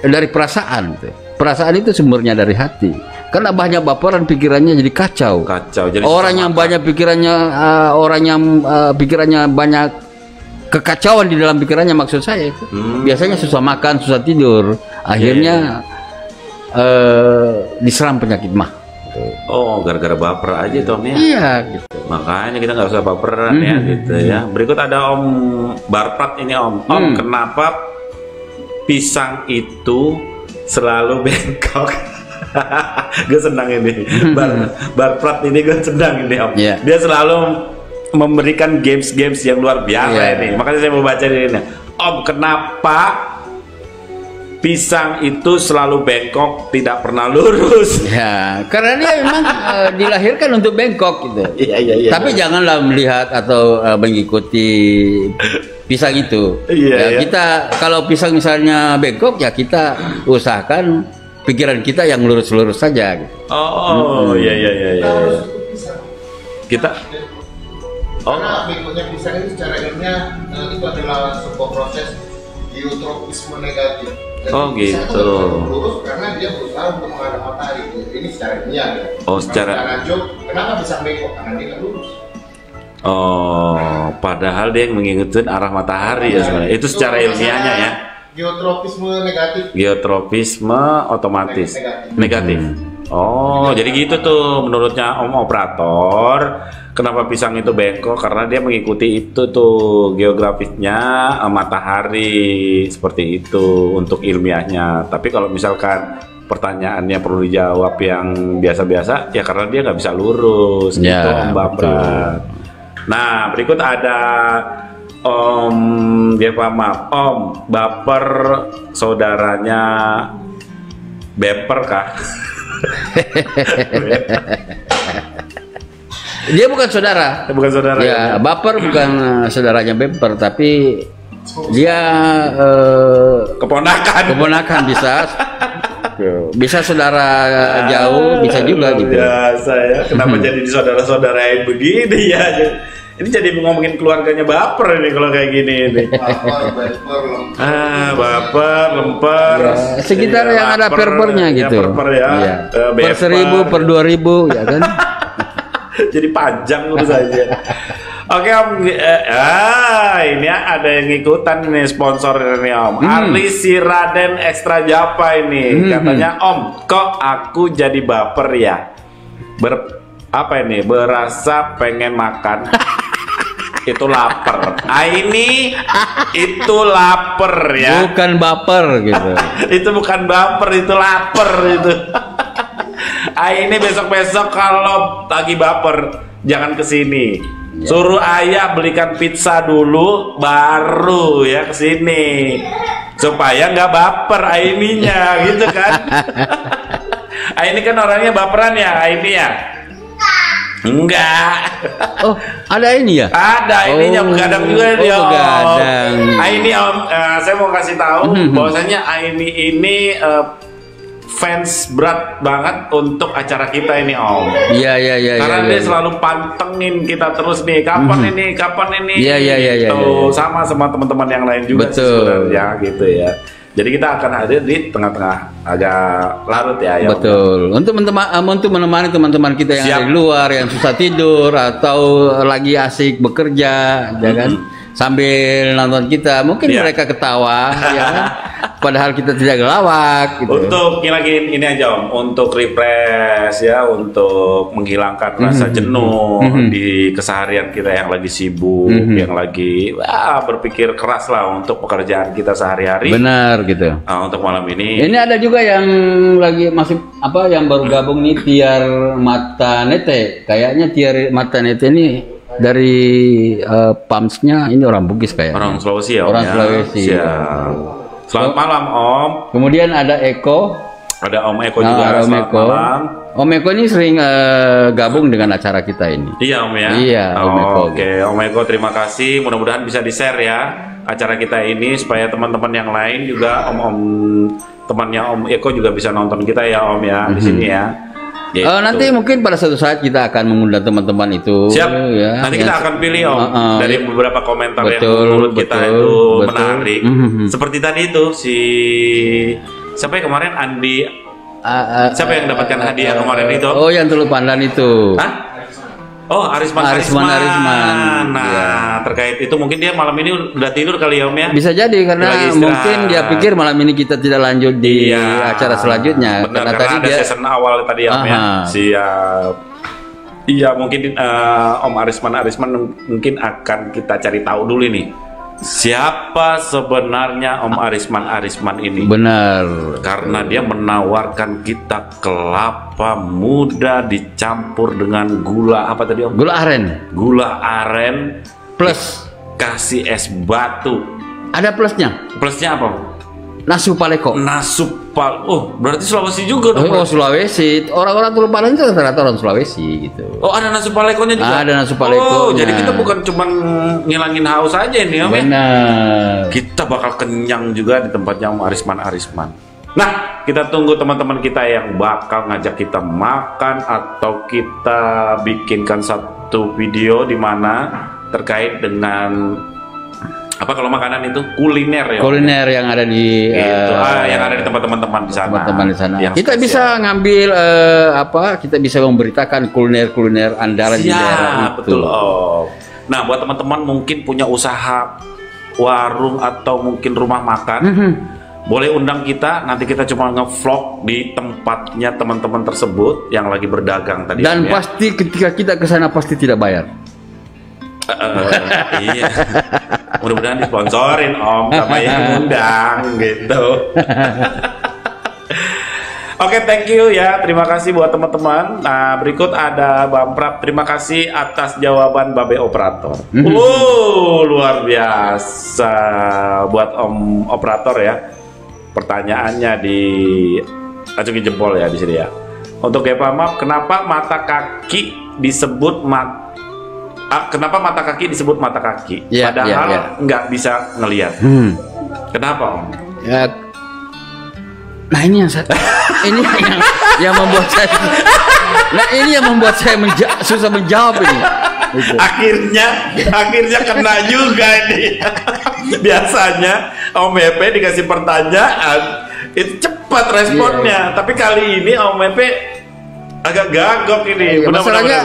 dari perasaan itu. Perasaan itu sumbernya dari hati. Karena banyak baperan pikirannya jadi kacau. Jadi Orang yang banyak pikirannya, pikirannya banyak kekacauan di dalam pikirannya maksud saya itu. Biasanya susah makan, susah tidur. Akhirnya diserang penyakit mah. Oh, gara-gara baper aja tuh Om ya? Iya, gitu. Makanya kita nggak usah baperan ya gitu ya. Berikut ada Om Barprat ini Om. Om, kenapa pisang itu selalu bengkok? Gue senang ini. Barprat ini gue senang ini Om. Yeah. Dia selalu memberikan games-games yang luar biasa Yeah. ini. Makanya saya mau baca ini. Om, kenapa pisang itu selalu bengkok, tidak pernah lurus. Ya, karena dia memang dilahirkan untuk bengkok gitu. Iya. Tapi janganlah melihat atau mengikuti pisang itu. Iya. Kita kalau pisang misalnya bengkok ya kita usahakan pikiran kita yang lurus-lurus saja. Gitu. Iya. Kita harus ikut pisang. Kita Karena bengkoknya pisang itu secara ilmiah itu adalah sebuah proses geotropisme negatif. Jadi pisang itu lurus karena dia berusaha untuk menghadap matahari. Ini secara ilmiah ya. secara kenapa pisang bengkok? Karena dia nggak lurus. Padahal dia yang mengikuti arah matahari ya sebenarnya. Itu secara ilmiahnya ya. Geotropisme negatif. Geotropisme otomatis negatif. Jadi gitu tuh menurutnya Om Operator. Kenapa pisang itu bengkok? Karena dia mengikuti itu tuh geografisnya matahari seperti itu untuk ilmiahnya. Tapi kalau misalkan pertanyaannya perlu dijawab yang biasa-biasa, ya karena dia nggak bisa lurus gitu Om Baper. Nah berikut ada Om Baper saudaranya Beper kah? Dia bukan saudara. Bukan saudara. Ya, Baper bukan saudaranya Beper, tapi dia keponakan bisa saudara jauh, bisa juga gitu. Biasa ya. Kenapa jadi saudara-saudarain begini ya? Ini jadi ngomongin keluarganya Baper ini kalau kayak gini ini. Baper, lemper. Ya, sekitar yang ada perpernya gitu. Perper ya. Ya. Per 1000, per 2000 ya kan. Jadi panjang urusannya. Oke Om, ini ada yang ikutan nih sponsor ini Om. Arlisi Raden Extra Japa ini katanya Om, kok aku jadi baper ya? Berasa pengen makan. Itu lapar. Ini itu lapar ya. Bukan baper gitu. Itu bukan baper, itu lapar itu. Ini besok-besok kalau lagi baper jangan kesini. Suruh ayah belikan pizza dulu, baru ya kesini supaya nggak baper Aininya gitu kan. Aini kan orangnya baperan ya Aini ya. Enggak. Oh, ada ini ya? Ada ininya begadang juga dia. Begadang. Aini Om, saya mau kasih tahu bahwasanya Aini ini fans berat banget untuk acara kita ini Om. Iya. Karena dia selalu pantengin kita terus nih. Kapan ini? Iya. Sama teman-teman yang lain juga sih sebenarnya gitu ya. Jadi kita akan hadir di tengah-tengah agak larut ya. Betul. Untuk menemani teman-teman kita yang ada di luar yang susah tidur atau lagi asik bekerja, ya kan? Sambil nonton kita, mungkin mereka ketawa, ya kan? Padahal kita tidak gelawak. Gitu. Untuk lagi ini aja Om, untuk refresh ya, untuk menghilangkan rasa jenuh di keseharian kita yang lagi sibuk, yang lagi berpikir keras lah untuk pekerjaan kita sehari-hari. Benar gitu. Untuk malam ini. Ini ada juga yang lagi masuk yang baru gabung nih Tiar Mata Nete. Kayaknya Tiar Mata Nete ini dari Pamsnya ini orang Bugis kayak. Orang Sulawesi ya. Orang Sulawesi. Selamat malam Om. Kemudian ada Eko. Ada Om Eko juga. Om Eko. Om Eko ini sering gabung dengan acara kita ini. Iya Om ya. Iya Om Eko. Oke Om Eko terima kasih. Mudah-mudahan bisa di-share ya acara kita ini supaya teman-teman yang lain juga temannya Om Eko juga bisa nonton kita ya Om ya di sini ya. Gitu. Nanti mungkin pada suatu saat kita akan mengundang teman-teman itu. Siap. Ya, nanti kita akan pilih Om dari beberapa komentar yang menurut kita itu menarik. Seperti tadi itu siapa yang kemarin Andi. Siapa yang dapatkan hadiah kemarin itu? Oh yang Teluk Pandan itu. Hah? Oh Arisman. Nah terkait itu mungkin dia malam ini udah tidur kali ya Om ya? Bisa jadi karena mungkin dia pikir malam ini kita tidak lanjut di acara selanjutnya. Benar, karena ada season awal tadi ya Om ya. Siap. Iya mungkin Om Arisman mungkin akan kita cari tahu dulu nih. Siapa sebenarnya Om Arisman ini? Benar. Karena dia menawarkan kita kelapa muda dicampur dengan gula apa tadi Om? Gula aren. Gula aren plus kasih es batu. Ada plusnya? Plusnya apa? Nasu Paleko. Berarti Sulawesi juga dong. Oh, Sulawesi. Orang-orang Teluk Palan itu rata-rata orang Sulawesi gitu. Oh, ada nasu palekonya juga. Ada nasu palekonya. Oh, jadi kita bukan cuma ngilangin haus aja ini, Om. Benar. Kita bakal kenyang juga di tempatnya Om Arisman. Nah, kita tunggu teman-teman kita yang bakal ngajak kita makan atau kita bikinkan satu video di mana terkait dengan apa kalau makanan itu kuliner ya. Kuliner yang ada di gitu. Yang ada di tempat teman-teman di sana. Teman-teman di sana. Yang Kita spesial. bisa ngambil kita bisa memberitakan kuliner-kuliner andalan di daerah itu. Betul. Oh. Nah, buat teman-teman mungkin punya usaha warung atau mungkin rumah makan, boleh undang kita. Nanti kita cuma nge-vlog di tempatnya teman-teman tersebut yang lagi berdagang tadi. Dan pasti ketika kita ke sana pasti tidak bayar. Iya. Mudah-mudahan disponsorin Om sama yang undang gitu. Oke, thank you ya. Terima kasih buat teman-teman. Nah, berikut ada Bang Prap. Terima kasih atas jawaban Babe Operator. Luar biasa buat Om Operator ya. Pertanyaannya di acungin jempol ya di sini ya. Untuk Gepamap, kenapa mata kaki disebut kenapa mata kaki disebut mata kaki? Padahal nggak bisa ngelihat. Kenapa Om? Ya, nah ini yang membuat saya. Nah ini yang membuat saya susah menjawab ini. Gitu. Akhirnya kena juga ini. Biasanya Om Epe dikasih pertanyaan itu cepat responnya, tapi kali ini Om Epe agak gagok ini. Masalahnya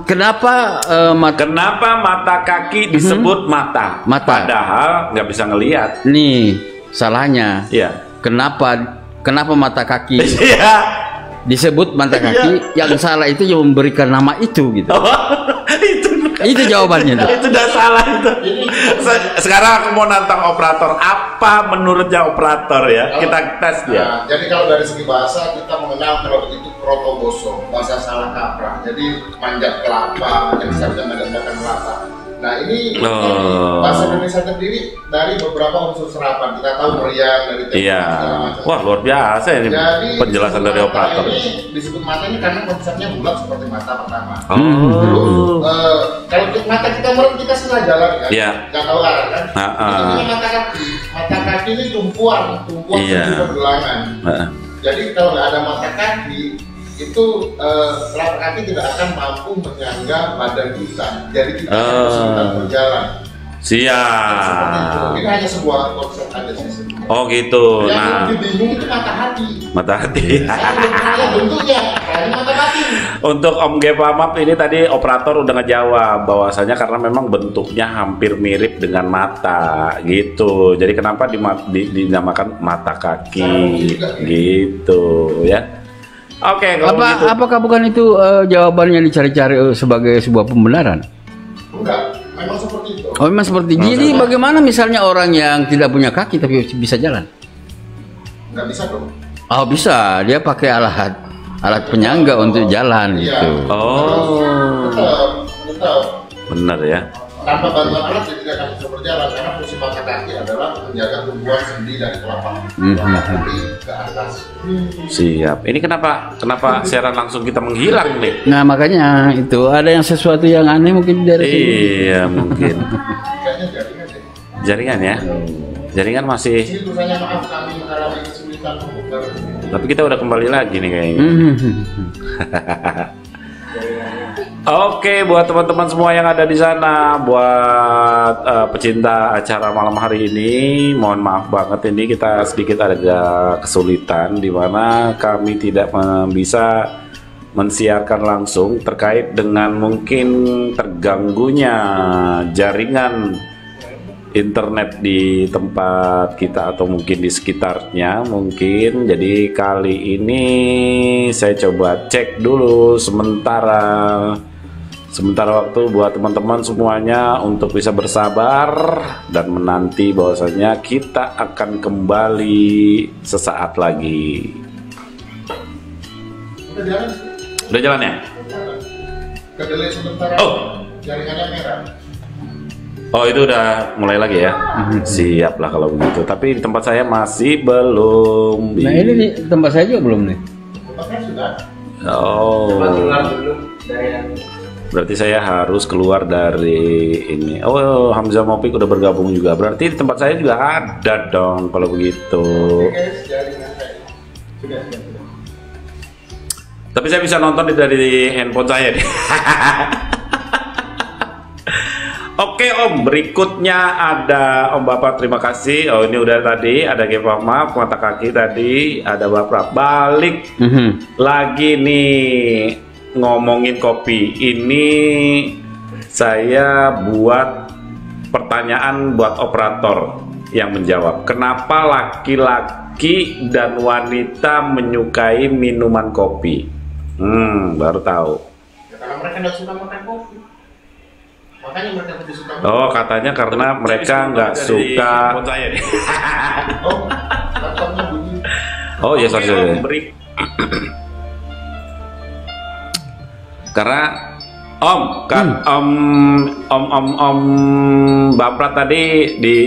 kenapa mata kaki disebut mata? Padahal nggak bisa ngelihat. Nih salahnya. Iya. Kenapa mata kaki disebut mata kaki? Yang salah itu yang memberikan nama itu gitu. Itu jawabannya. Itu udah salah itu. Sekarang aku mau nantang operator. Apa menurutnya operator ya? Kita tes ya. Jadi kalau dari segi bahasa kita mengenal kalau begitu protoboso, bahasa salah kaprah. Jadi manjat kelapa, yang bisa mendapatkan kelapa. Nah ini bahasa Indonesia terdiri dari beberapa unsur serapan. Kita tahu meriam dari segala macam. Wah, luar biasa ini. Jadi, penjelasan dari operator. Ini disebut mata ini karena konsepnya bulat seperti mata pertama. Kalau mata kita merem kita setengah jalan kan, nggak tahu arah kan. Ini mata kaki. Mata kaki ini tumpuan seperti pergelangan. Jadi kalau nggak ada mata kaki itu telapak kaki tidak akan mampu menyangga badan kita, jadi kita akan kesulitan berjalan. Siap. Ini hanya sebuah konsep aja sih. Oh gitu. Yang lebih bingung itu mata hati. Mata hati. Bentuknya, mata hati. Untuk Om Gepamap ini tadi operator udah ngejawab bahwasanya karena memang bentuknya hampir mirip dengan mata gitu. Jadi kenapa dinamakan mata kaki gitu ya? Oke, apakah bukan itu jawaban yang dicari-cari sebagai sebuah pembenaran? Enggak, memang seperti itu. Oh, memang seperti itu. Jadi bagaimana misalnya orang yang tidak punya kaki tapi bisa jalan? Enggak bisa dong. Oh, bisa. Dia pakai alat penyangga untuk jalan gitu. Tetap. Benar ya. Tanpa bantuan alat dia tidak akan bisa berjalan karena fungsi mata kaki adalah menjaga tumbuhan sendi dari telapak kaki ke atas. Siap. Ini kenapa siaran langsung kita menghilang nih? Nah makanya itu ada yang sesuatu yang aneh mungkin dari sini. Iya mungkin. Kayaknya jaringan deh. Jaringan ya. Jaringan masih. Tulisannya maaf kami mengalami kesulitan membuka. Tapi kita udah kembali lagi nih kayaknya. Oke, buat teman-teman semua yang ada di sana, buat pecinta acara malam hari ini, mohon maaf banget ini kita sedikit ada kesulitan di mana kami tidak bisa mensiarkan langsung terkait dengan mungkin terganggunya jaringan internet di tempat kita atau mungkin di sekitarnya mungkin. Jadi kali ini saya coba cek dulu sementara waktu buat teman-teman semuanya untuk bisa bersabar dan menanti bahwasanya kita akan kembali sesaat lagi. Udah jalan ya? Kedelai sebentar. Oh, Jaringannya merah. Oh itu udah mulai lagi ya? Siap lah kalau begitu. Tapi di tempat saya masih belum. Nah ini nih, tempat saya juga belum nih. Tempatnya sudah. Oh. Berarti saya harus keluar dari ini. Oh Hamzah Mopik udah bergabung juga. Berarti di tempat saya juga ada dong kalau begitu. Oke guys, jaringan saya. Sudah. Tapi saya bisa nonton dari handphone saya deh. Oke Om, berikutnya ada Om Bapak, terima kasih. Oh ini udah tadi, ada Gevama, mata kaki tadi, ada Bapak. Balik lagi nih ngomongin kopi. Ini saya buat pertanyaan buat operator yang menjawab. Kenapa laki-laki dan wanita menyukai minuman kopi? Baru tahu. Ya, karena mereka nggak suka makan kopi. Makanya mereka lebih suka. Oh, katanya karena mereka nggak suka. Oh, laptopnya bunyi. Oh iya, sorry. Karena Om Baprat tadi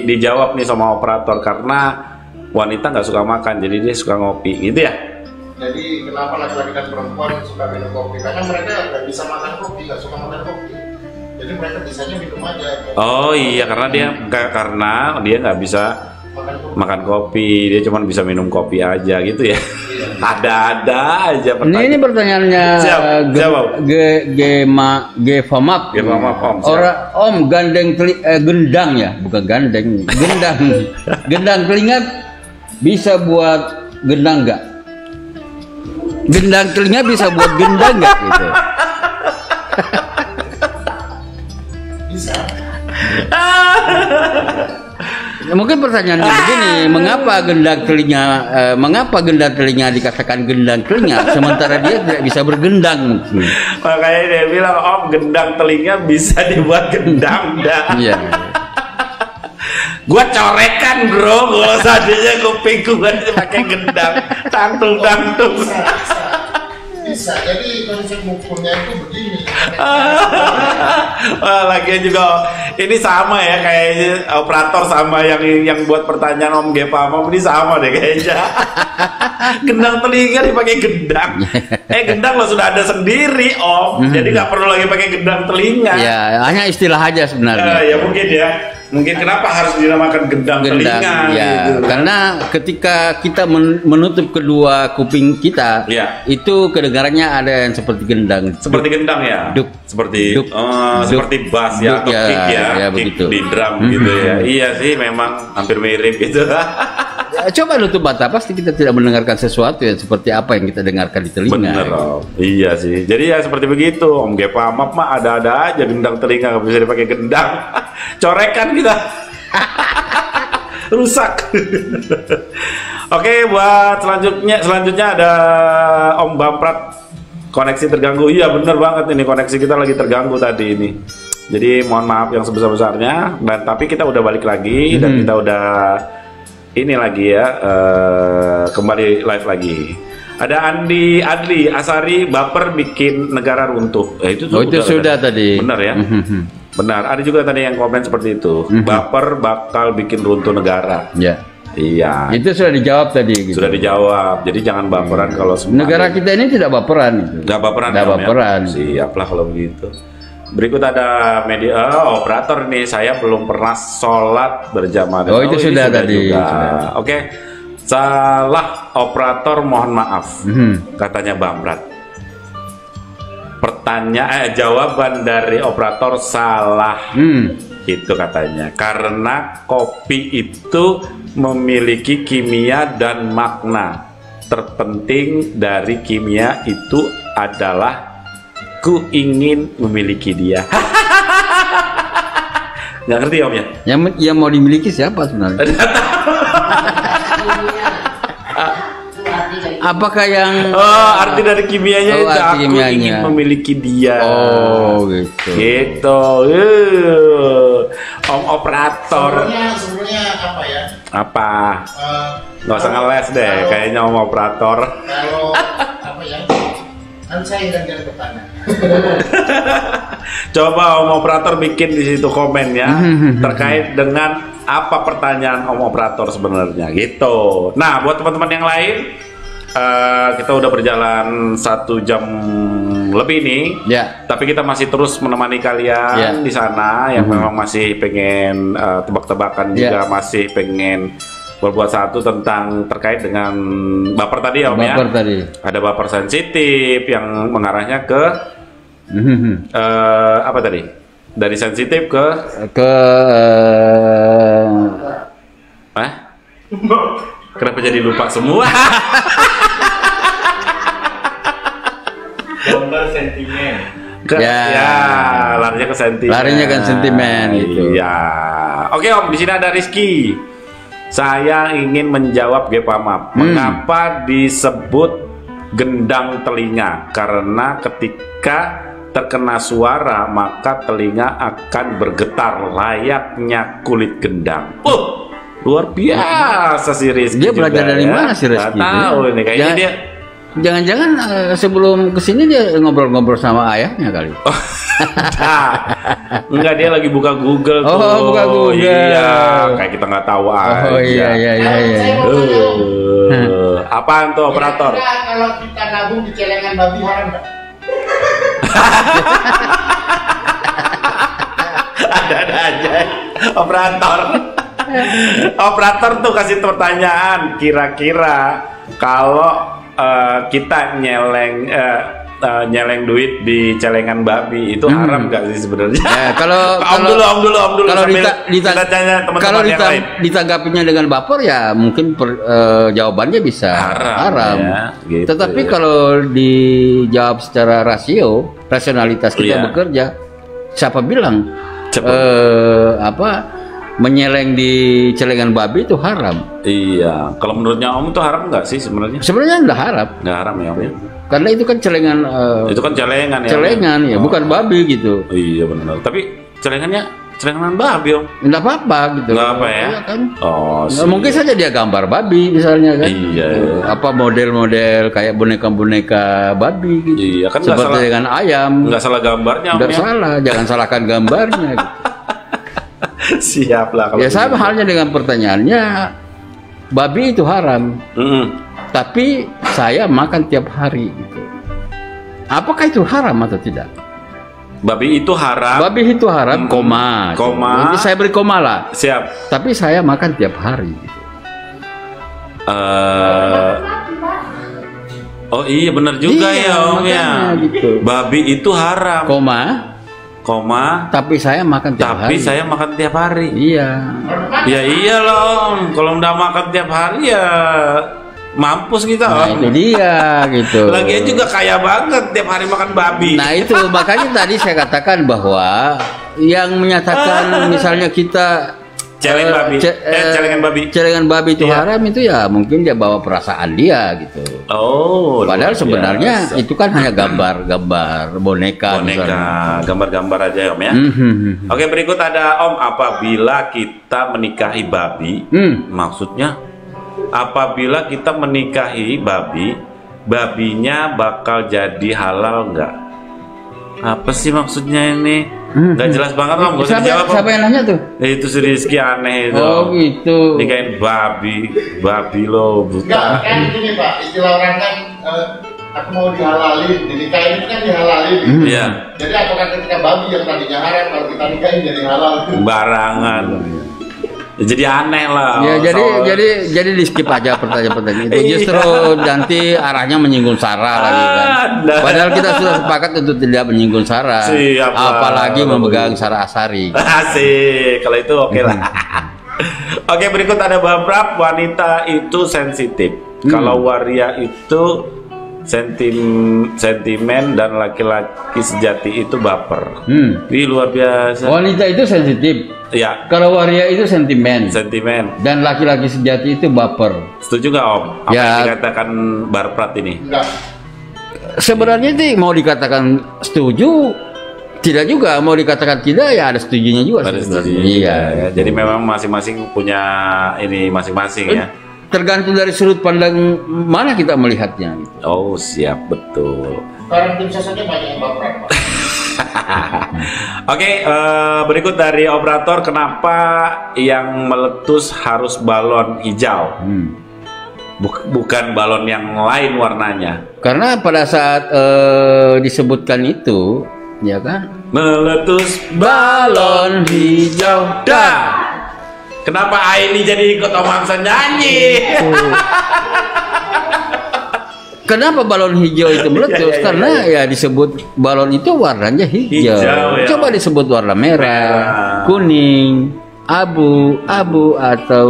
dijawab nih sama operator karena wanita nggak suka makan, jadi dia suka ngopi, gitu ya? Jadi kenapa laki-laki dan perempuan suka minum kopi? Karena mereka nggak bisa makan kopi, nggak suka makan kopi. Jadi mereka bisanya minum aja. Oh iya, karena dia nggak bisa makan kopi, dia cuma bisa minum kopi aja gitu ya. Ada aja pertanyaan. Ini pertanyaannya Gevamap. Om gandeng gendang ya, bukan gandeng, gendang telinga bisa buat gendang nggak? Gendang telinga bisa buat gendang nggak gitu? Bisa. Mungkin pertanyaannya begini, mengapa gendang telinga dikatakan gendang telinga sementara dia tidak bisa bergendang mungkin. Makanya dia bilang Om gendang telinga bisa dibuat gendang dah. Iya. Gua corekan bro, kalau seandainya kuping gua pakai gendang, tantung. Bisa. Jadi konsep mukulnya itu begini. Lagian juga ini sama ya kayaknya operator sama yang buat pertanyaan Om Gevama ini sama deh kayaknya. Gendang telinga dipakai gendang. Gendang lo sudah ada sendiri Om, jadi nggak perlu lagi pakai gendang telinga. Ya hanya istilah aja sebenarnya. Ya mungkin ya. Mungkin kenapa harus dinamakan gendang telinga ya, gitu. Karena ketika kita menutup kedua kuping kita, ya, itu kedengarannya ada yang seperti gendang. Seperti gendang ya. Duk. Seperti seperti bass ya, atau kick ya, kick di drum gitu ya. Iya sih, memang hampir mirip gitu. Ya, coba nutup mata, pasti kita tidak mendengarkan sesuatu yang seperti apa yang kita dengarkan di telinga. Bener Om. Iya sih. Jadi ya seperti begitu. Om Gevama mah ada-ada aja gendang telinga, nggak bisa dipakai gendang. Corekan kita. Rusak. Oke, buat selanjutnya ada Om Baprat, koneksi terganggu. Iya bener banget, ini koneksi kita lagi terganggu tadi ini. Jadi mohon maaf yang sebesar-besarnya. Dan tapi kita udah balik lagi dan kita udah ini lagi ya, kembali live lagi. Ada Adli Asari, baper bikin negara runtuh. Itu sudah tadi. Benar ya. Benar, ada juga tadi yang komen seperti itu. Baper bakal bikin runtuh negara. Ya. Iya. Itu sudah dijawab tadi. Gitu. Sudah dijawab. Jadi jangan baperan kalau negara kita ini tidak baperan. Nggak baperan. Nggak baperan. Ya? Siaplah kalau begitu. Berikut ada media operator nih. Saya belum pernah sholat berjamaah. Oh itu sudah tadi. Oke. Salah operator, mohon maaf. Katanya Baprat. Jawaban dari operator salah. Itu katanya. Karena kopi itu memiliki kimia dan makna. Terpenting dari kimia itu adalah ku ingin memiliki dia. Nggak ngerti Om ya? Yang mau dimiliki siapa sebenarnya? Apakah yang arti dari kimianya itu aku ingin memiliki dia. Oh gitu. Gitu. Om operator. Sebenarnya apa ya? Apa? Nggak usah ngeles deh. Kayaknya Om operator. Kalau apa ya? Kan saya yang gantian bertanya. Coba Om Operator bikin di situ komen ya terkait dengan apa pertanyaan Om Operator sebenarnya gitu. Nah, buat teman-teman yang lain, kita udah berjalan 1 jam lebih nih. Ya. Tapi kita masih terus menemani kalian di sana yang memang masih pengen tebak-tebakan juga masih pengen berbuat satu tentang terkait dengan baper tadi ya Om ya. Baper tadi. Ada baper sensitif yang mengarahnya ke apa tadi? Dari sensitif ke kenapa jadi lupa semua? Gambar sentimen. Larinya ke sentimen. Larinya kan sentimen gitu. Iya. Oke Om, di sini ada Rizky. Saya ingin menjawab Gepamap. Mengapa disebut gendang telinga? Karena ketika terkena suara maka telinga akan bergetar layaknya kulit gendang. Luar biasa si Rizky. Dia belajar dari mana si Rizky? Nggak tahu ini kayaknya dia. Jangan-jangan sebelum kesini dia ngobrol-ngobrol sama ayahnya kali. Enggak, dia lagi buka Google tuh. Oh, buka Google. Iya, kayak kita nggak tahu aja. Oh iya. Apaan tuh Operator? Kira-kira kalau kita nabung di celengan babi haram nggak? Ada aja Operator. Operator tuh kasih pertanyaan, kira-kira kalau kita nyeleng duit di celengan babi itu haram nggak sih sebenarnya? Ya, kalau Om dulu kalau kita tanya teman-teman yang lain. ditanggapinya dengan baper ya mungkin jawabannya bisa haram. Ya, gitu. Tetapi kalau dijawab secara rasionalitas kita bekerja, siapa bilang menyeleng di celengan babi itu haram? Iya, kalau menurutnya Om itu haram nggak sih sebenarnya? Sebenarnya nggak haram. Nggak haram ya Om ya? Karena itu kan celengan. Itu kan celengan ya. Celengan ya, bukan babi gitu. Iya benar. Tapi celengannya celengan babi Om. Nggak apa-apa gitu. Nggak apa ya? Iya kan? Oh. Nah, mungkin saja dia gambar babi misalnya kan. Iya. Apa model-model kayak boneka-boneka babi gitu. Iya kan. Seperti dengan ayam. Nggak salah gambarnya Om. Nggak salah, jangan salahkan gambarnya. Gitu. Siap lah. Ya sama halnya dengan pertanyaannya, babi itu haram. Tapi saya makan tiap hari gitu. Apakah itu haram atau tidak? Babi itu haram. Babi itu haram, koma. Koma. Jadi saya beri koma lah. Siap. Tapi saya makan tiap hari gitu. Oh iya benar juga ya Om ya. Gitu. Babi itu haram. Koma. Tapi saya makan tiap hari. Tapi saya makan tiap hari. Iya. Ya iyalah Om. Kalau udah makan tiap hari ya mampus kita. Nah, itu dia gitu. Lagian juga kaya banget tiap hari makan babi. Nah itu makanya tadi saya katakan bahwa yang menyatakan misalnya kita celengan babi itu haram itu ya mungkin dia bawa perasaan dia gitu. Oh. Padahal sebenarnya itu kan hanya gambar boneka. Gambar-gambar aja Om ya. Oke, berikut ada Om, apabila kita menikahi babi, maksudnya apabila kita menikahi babi, babinya bakal jadi halal nggak? Apa sih maksudnya ini? Nggak jelas banget Om, gak usah dijawab Om. Siapa yang nanya tuh? Itu si Rizky aneh itu. Oh gitu. Nikahin babi lo buta. Enggak, kan gini Pak, istilah orang kan aku mau dihalalin, dinikahin itu kan dihalalin. Iya. Jadi apakah ketika babi yang tadinya haram kalau kita nikahin jadi halal? Barangan. Jadi aneh lah. Ya jadi di skip aja pertanyaan-pertanyaan itu. Justru nanti arahnya menyinggung sara lagi kan. Padahal kita sudah sepakat untuk tidak menyinggung sara. Siap, apalagi memegang sara asari. Asik, kalau itu oke lah. Oke, berikut ada babrap, wanita itu sensitif. Kalau waria itu sentimen dan laki-laki sejati itu baper. Wih, luar biasa. Wanita itu sensitif. Ya. Kalau waria itu sentimen. Dan laki-laki sejati itu baper. Setuju nggak Om? Apa ya. yang dikatakan Barprat ini? Enggak. Sebenarnya sih mau dikatakan setuju, tidak juga. Mau dikatakan tidak ya ada setujunya juga. Ada setujunya. Iya. Ya. Jadi memang masing-masing punya ini masing-masing ya. tergantung dari sudut pandang mana kita melihatnya. Gitu. Oh siap, betul. Sekarang tim sesnya banyak yang baperan, Pak. Oke, berikut dari operator, kenapa yang meletus harus balon hijau? Bukan balon yang lain warnanya. Karena pada saat disebutkan itu, ya kan? Meletus balon hijau. Dah. Kenapa Aini jadi ikut Om Hamsan nyanyi? Kenapa balon hijau itu meletus? Karena ya disebut balon itu warnanya hijau. Ya. Coba disebut warna merah, kuning, abu atau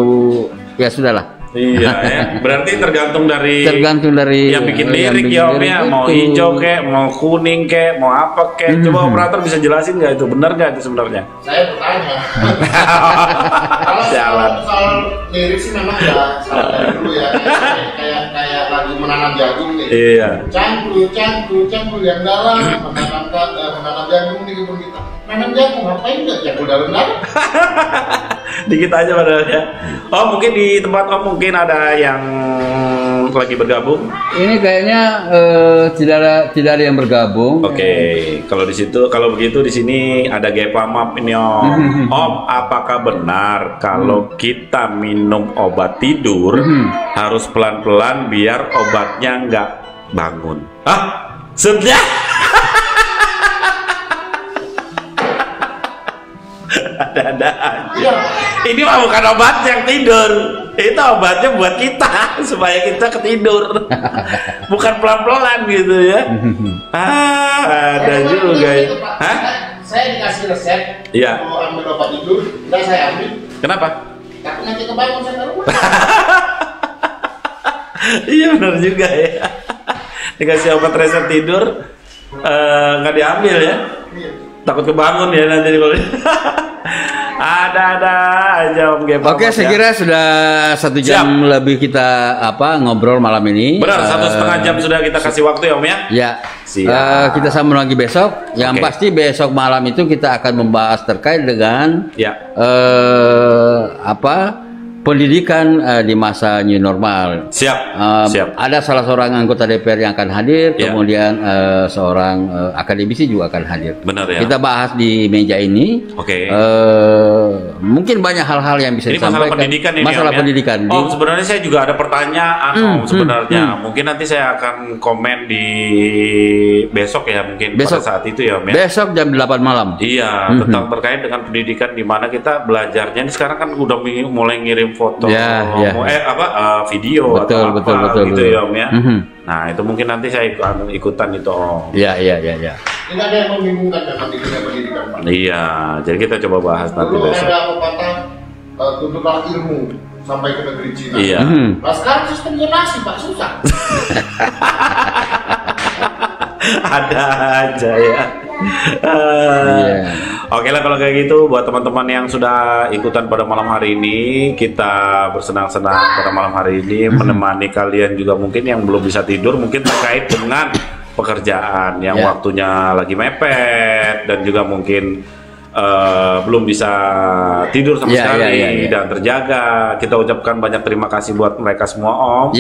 ya sudahlah. Iya ya, berarti tergantung dari yang bikin lirik ya Om ya, mau hijau kek, mau kuning kek, mau apa kek. Coba operator bisa jelasin nggak itu, benar nggak itu sebenarnya? Saya bertanya. Kalau soal lirik sih memang ya salah dari dulu ya, kayak lagu menanam jagung nih. Iya. Cangkul yang dalam menanam jagung di kebun kita. Menanam jagung ngapain nggak jagung dalam? Dikit aja padahal ya. Oh mungkin di tempat Om mungkin ada yang lagi bergabung. Ini kayaknya tidak ada yang bergabung. Oke, kalau di situ kalau begitu di sini ada Gepamap ini Om. Om, apakah benar kalau kita minum obat tidur harus pelan-pelan biar obatnya nggak bangun? Ah, sudah. Ada aja. Ini mah bukan obat yang tidur, itu obatnya buat kita supaya kita ketidur, bukan pelan-pelan gitu ya. Ada juga ya. Hah? Saya dikasih resep. Iya. Mau ambil obat tidur, nggak saya ambil. Kenapa? Takut nanti kebangun saya rumah. Iya benar juga ya. Dikasih obat resep tidur, nggak diambil ya. Takut kebangun ya nanti kalau ada aja Om Gepamap. Oke, saya kira sudah 1 jam lebih kita ngobrol malam ini. Benar, 1,5 jam sudah kita kasih waktu ya Om ya. Ya. Kita sambung lagi besok. Yang pasti besok malam itu kita akan membahas terkait dengan pendidikan di masa new normal. Siap. Ada salah seorang anggota DPR yang akan hadir, kemudian seorang akademisi juga akan hadir. Benar ya. Kita bahas di meja ini. Oke. Mungkin banyak hal-hal yang bisa disampaikan. Masalah pendidikan ini. Masalah pendidikan. Oh, sebenarnya saya juga ada pertanyaan Om sebenarnya. Mungkin nanti saya akan komen di besok ya, mungkin pada saat itu ya Om ya. Besok jam 8 malam. Iya, tentang terkait dengan pendidikan di mana kita belajarnya. Ini sekarang kan udah mulai ngirim foto, video betul, gitu ya Om ya. Nah itu mungkin nanti saya ikutan itu Om. Iya. Ini ada yang membingungkan dengan pendidikan Pak. Iya, jadi kita coba bahas nanti dulu besok. ada pepatah tuntutlah ilmu sampai ke negeri Cina. Iya. Nah sekarang sistem zonasi Pak susah. Ada aja ya. Oke lah kalau kayak gitu, buat teman-teman yang sudah ikutan pada malam hari ini, kita bersenang-senang pada malam hari ini menemani kalian juga mungkin yang belum bisa tidur, mungkin terkait dengan pekerjaan yang waktunya lagi mepet dan juga mungkin belum bisa tidur sama sekali dan terjaga. Kita ucapkan banyak terima kasih buat mereka semua Om.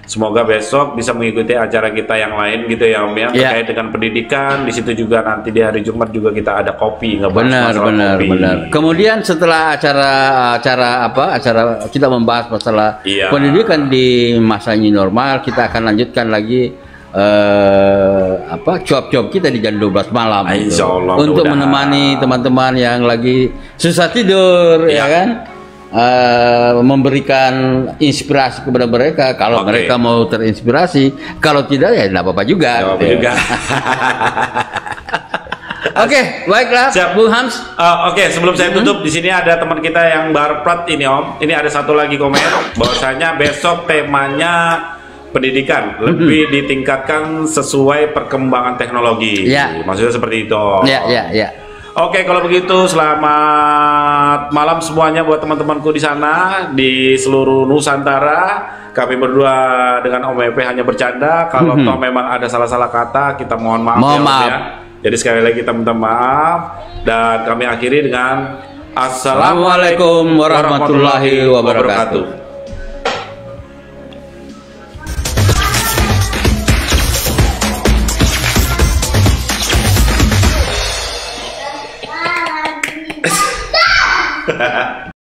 Semoga besok bisa mengikuti acara kita yang lain gitu ya Om ya, terkait dengan pendidikan. Di situ juga nanti di hari Jumat juga kita ada kopi, benar. Kemudian setelah acara kita membahas masalah pendidikan di masa new normal, kita akan lanjutkan lagi cuap-cuap kita di jam 12 malam untuk menemani teman-teman yang lagi susah tidur ya kan. Memberikan inspirasi kepada mereka kalau mereka mau terinspirasi, kalau tidak ya tidak apa-apa juga. Oke, baiklah. Siap. Bung Hams. Oke, sebelum saya tutup, di sini ada teman kita yang barprat ini Om. Ini ada satu lagi komen bahwasanya besok temanya pendidikan lebih ditingkatkan sesuai perkembangan teknologi. Maksudnya seperti itu. Oke, kalau begitu selamat malam semuanya buat teman-temanku di sana di seluruh Nusantara. Kami berdua dengan Om EP hanya bercanda. Kalau toh memang ada salah-salah kata, kita mohon maaf ya. Jadi sekali lagi kita minta maaf dan kami akhiri dengan Assalamualaikum warahmatullahi wabarakatuh. ya.